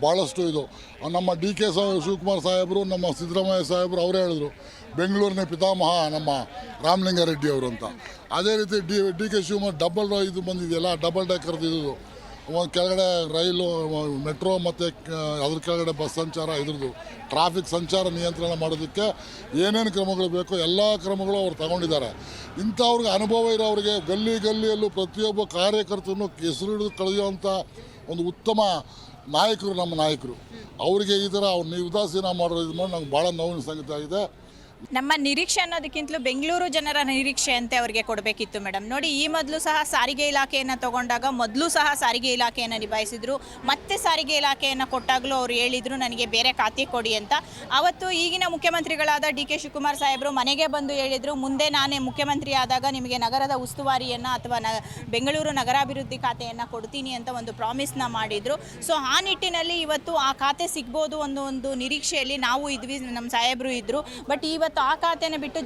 ಭಾಳಷ್ಟು ಇದು. ನಮ್ಮ DK ಶಿವಕುಮಾರ್ ಸಾಹೇಬರು, ನಮ್ಮ ಸಿದ್ದರಾಮಯ್ಯ ಸಾಹೇಬರು ಅವರೇ ಹೇಳಿದ್ರು ಬೆಂಗಳೂರಿನ ಪಿತಾಮಹ ನಮ್ಮ ರಾಮಲಿಂಗಾರೆಡ್ಡಿ ಅವರು ಅಂತ. ಅದೇ ರೀತಿ DK ಶಿವಕುಮಾರ್ ಡಬಲ್ ಇದು ಬಂದಿದೆಯಲ್ಲ, ಡಬಲ್ ಡೆಕ್ಕರ್ದು ಇದು ಒಂದು ಕೆಳಗಡೆ ರೈಲು, ಮೆಟ್ರೋ ಮತ್ತು ಅದ್ರ ಕೆಳಗಡೆ ಬಸ್ ಸಂಚಾರ, ಇದ್ರದ್ದು ಟ್ರಾಫಿಕ್ ಸಂಚಾರ ನಿಯಂತ್ರಣ ಮಾಡೋದಕ್ಕೆ ಏನೇನು ಕ್ರಮಗಳು ಬೇಕೋ ಎಲ್ಲ ಕ್ರಮಗಳು ಅವ್ರು ತಗೊಂಡಿದ್ದಾರೆ. ಇಂಥವ್ರಿಗೆ ಅನುಭವ ಇರೋರಿಗೆ ಗಲ್ಲಿಯಲ್ಲೂ ಪ್ರತಿಯೊಬ್ಬ ಕಾರ್ಯಕರ್ತನೂ ಹೆಸರು ಹಿಡಿದು ಕಳೆಯುವಂಥ ಒಂದು ಉತ್ತಮ ನಾಯಕರು ನಮ್ಮ ನಾಯಕರು. ಅವರಿಗೆ ಈ ಥರ ಅವ್ರು ಉದಾಸೀನ ಮಾಡೋದು ಮಾಡಿ ನಂಗೆ ಭಾಳ ನೋವಿನ ಸಂಗತಿ ಆಗಿದೆ. ನಮ್ಮ ನಿರೀಕ್ಷೆ ಅನ್ನೋದಕ್ಕಿಂತಲೂ ಬೆಂಗಳೂರು ಜನರ ನಿರೀಕ್ಷೆ ಅಂತೆ ಅವರಿಗೆ ಕೊಡಬೇಕಿತ್ತು ಮೇಡಮ್. ನೋಡಿ, ಈ ಮೊದಲು ಸಹ ಸಾರಿಗೆ ಇಲಾಖೆಯನ್ನು ತಗೊಂಡಾಗ ಮೊದಲು ಸಹ ಸಾರಿಗೆ ಇಲಾಖೆಯನ್ನು ನಿಭಾಯಿಸಿದ್ರು, ಮತ್ತೆ ಸಾರಿಗೆ ಇಲಾಖೆಯನ್ನು ಕೊಟ್ಟಾಗಲೂ ಅವರು ಹೇಳಿದರು ನನಗೆ ಬೇರೆ ಖಾತೆ ಕೊಡಿ ಅಂತ. ಅವತ್ತು ಈಗಿನ ಮುಖ್ಯಮಂತ್ರಿಗಳಾದ DK ಶಿವಕುಮಾರ್ ಸಾಹೇಬರು ಮನೆಗೆ ಬಂದು ಹೇಳಿದರು, ಮುಂದೆ ನಾನೇ ಮುಖ್ಯಮಂತ್ರಿ ಆದಾಗ ನಿಮಗೆ ನಗರದ ಉಸ್ತುವಾರಿಯನ್ನು ಅಥವಾ ಬೆಂಗಳೂರು ನಗರಾಭಿವೃದ್ಧಿ ಖಾತೆಯನ್ನು ಕೊಡ್ತೀನಿ ಅಂತ ಒಂದು ಪ್ರಾಮಿಸ್ನ ಮಾಡಿದರು. ಸೊ ಆ ನಿಟ್ಟಿನಲ್ಲಿ ಇವತ್ತು ಆ ಖಾತೆ ಸಿಗ್ಬೋದು ಒಂದು ನಿರೀಕ್ಷೆಯಲ್ಲಿ ನಾವು ಇದ್ವಿ, ನಮ್ಮ ಸಾಹೇಬರು ಇದ್ದರು. ಬಟ್ ಇವತ್ತು ಆ ಖಾತೆಯನ್ನು ಬಿಟ್ಟು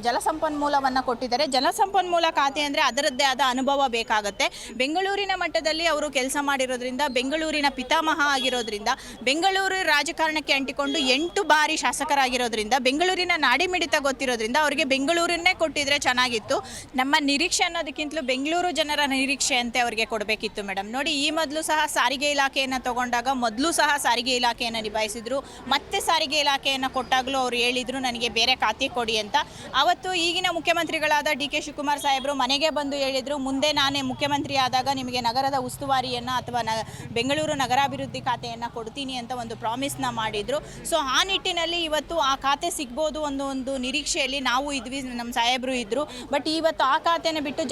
ಜಲಸಂಪನ್ಮೂಲವನ್ನು ಕೊಟ್ಟಿದ್ದಾರೆ. ಜಲಸಂಪನ್ಮೂಲ ಖಾತೆ ಅಂದರೆ ಅದರದ್ದೇ ಆದ ಅನುಭವ ಬೇಕಾಗುತ್ತೆ. ಬೆಂಗಳೂರಿನ ಮಟ್ಟದಲ್ಲಿ ಅವರು ಕೆಲಸ ಮಾಡಿರೋದ್ರಿಂದ, ಬೆಂಗಳೂರಿನ ಪಿತಾಮಹ ಆಗಿರೋದ್ರಿಂದ, ಬೆಂಗಳೂರು ರಾಜಕಾರಣಕ್ಕೆ ಅಂಟಿಕೊಂಡು 8 ಬಾರಿ ಶಾಸಕರಾಗಿರೋದ್ರಿಂದ, ಬೆಂಗಳೂರಿನ ನಾಡಿಮಿಡಿತ ಗೊತ್ತಿರೋದ್ರಿಂದ ಅವರಿಗೆ ಬೆಂಗಳೂರನ್ನೇ ಕೊಟ್ಟಿದ್ರೆ ಚೆನ್ನಾಗಿತ್ತು. ನಮ್ಮ ನಿರೀಕ್ಷೆ ಅನ್ನೋದಕ್ಕಿಂತಲೂ ಬೆಂಗಳೂರು ಜನರ ನಿರೀಕ್ಷೆ ಅಂತೆ ಅವರಿಗೆ ಕೊಡಬೇಕಿತ್ತು ಮೇಡಮ್. ನೋಡಿ, ಈ ಮೊದಲು ಸಹ ಸಾರಿಗೆ ಇಲಾಖೆಯನ್ನು ತಗೊಂಡಾಗ ಮೊದಲು ಸಹ ಸಾರಿಗೆ ಇಲಾಖೆಯನ್ನು ನಿಭಾಯಿಸಿದ್ರು, ಮತ್ತೆ ಸಾರಿಗೆ ಇಲಾಖೆಯನ್ನು ಕೊಟ್ಟಾಗಲೂ ಅವರು ಹೇಳಿದರು ನನಗೆ ಬೇರೆ ಖಾತೆ ಕೊಡಿ ಅಂತ. ಅವತ್ತು ಈಗಿನ ಮುಖ್ಯಮಂತ್ರಿಗಳಾದ DK ಶಿವಕುಮಾರ್ ಸಾಹೇಬರು ಮನೆಗೆ ಬಂದು ಹೇಳಿದರು, ಮುಂದೆ ನಾನೇ ಮುಖ್ಯಮಂತ್ರಿ ಆದಾಗ ನಿಮಗೆ ನಗರದ ಉಸ್ತುವಾರಿಯನ್ನು ಅಥವಾ ಬೆಂಗಳೂರು ನಗರಾಭಿವೃದ್ಧಿ ಖಾತೆಯನ್ನು ಕೊಡ್ತೀನಿ ಅಂತ ಒಂದು ಪ್ರಾಮಿಸ್ನ ಮಾಡಿದರು. ಸೊ ಆ ನಿಟ್ಟಿನಲ್ಲಿ ಇವತ್ತು ಆ ಖಾತೆ ಸಿಗ್ಬೋದು ಒಂದು ನಿರೀಕ್ಷೆಯಲ್ಲಿ ನಾವು ಇದ್ವಿ, ನಮ್ಮ ಸಾಹೇಬರು ಇದ್ದರು. ಬಟ್ ಇವತ್ತು ಆ ಖಾತೆನ ಬಿಟ್ಟು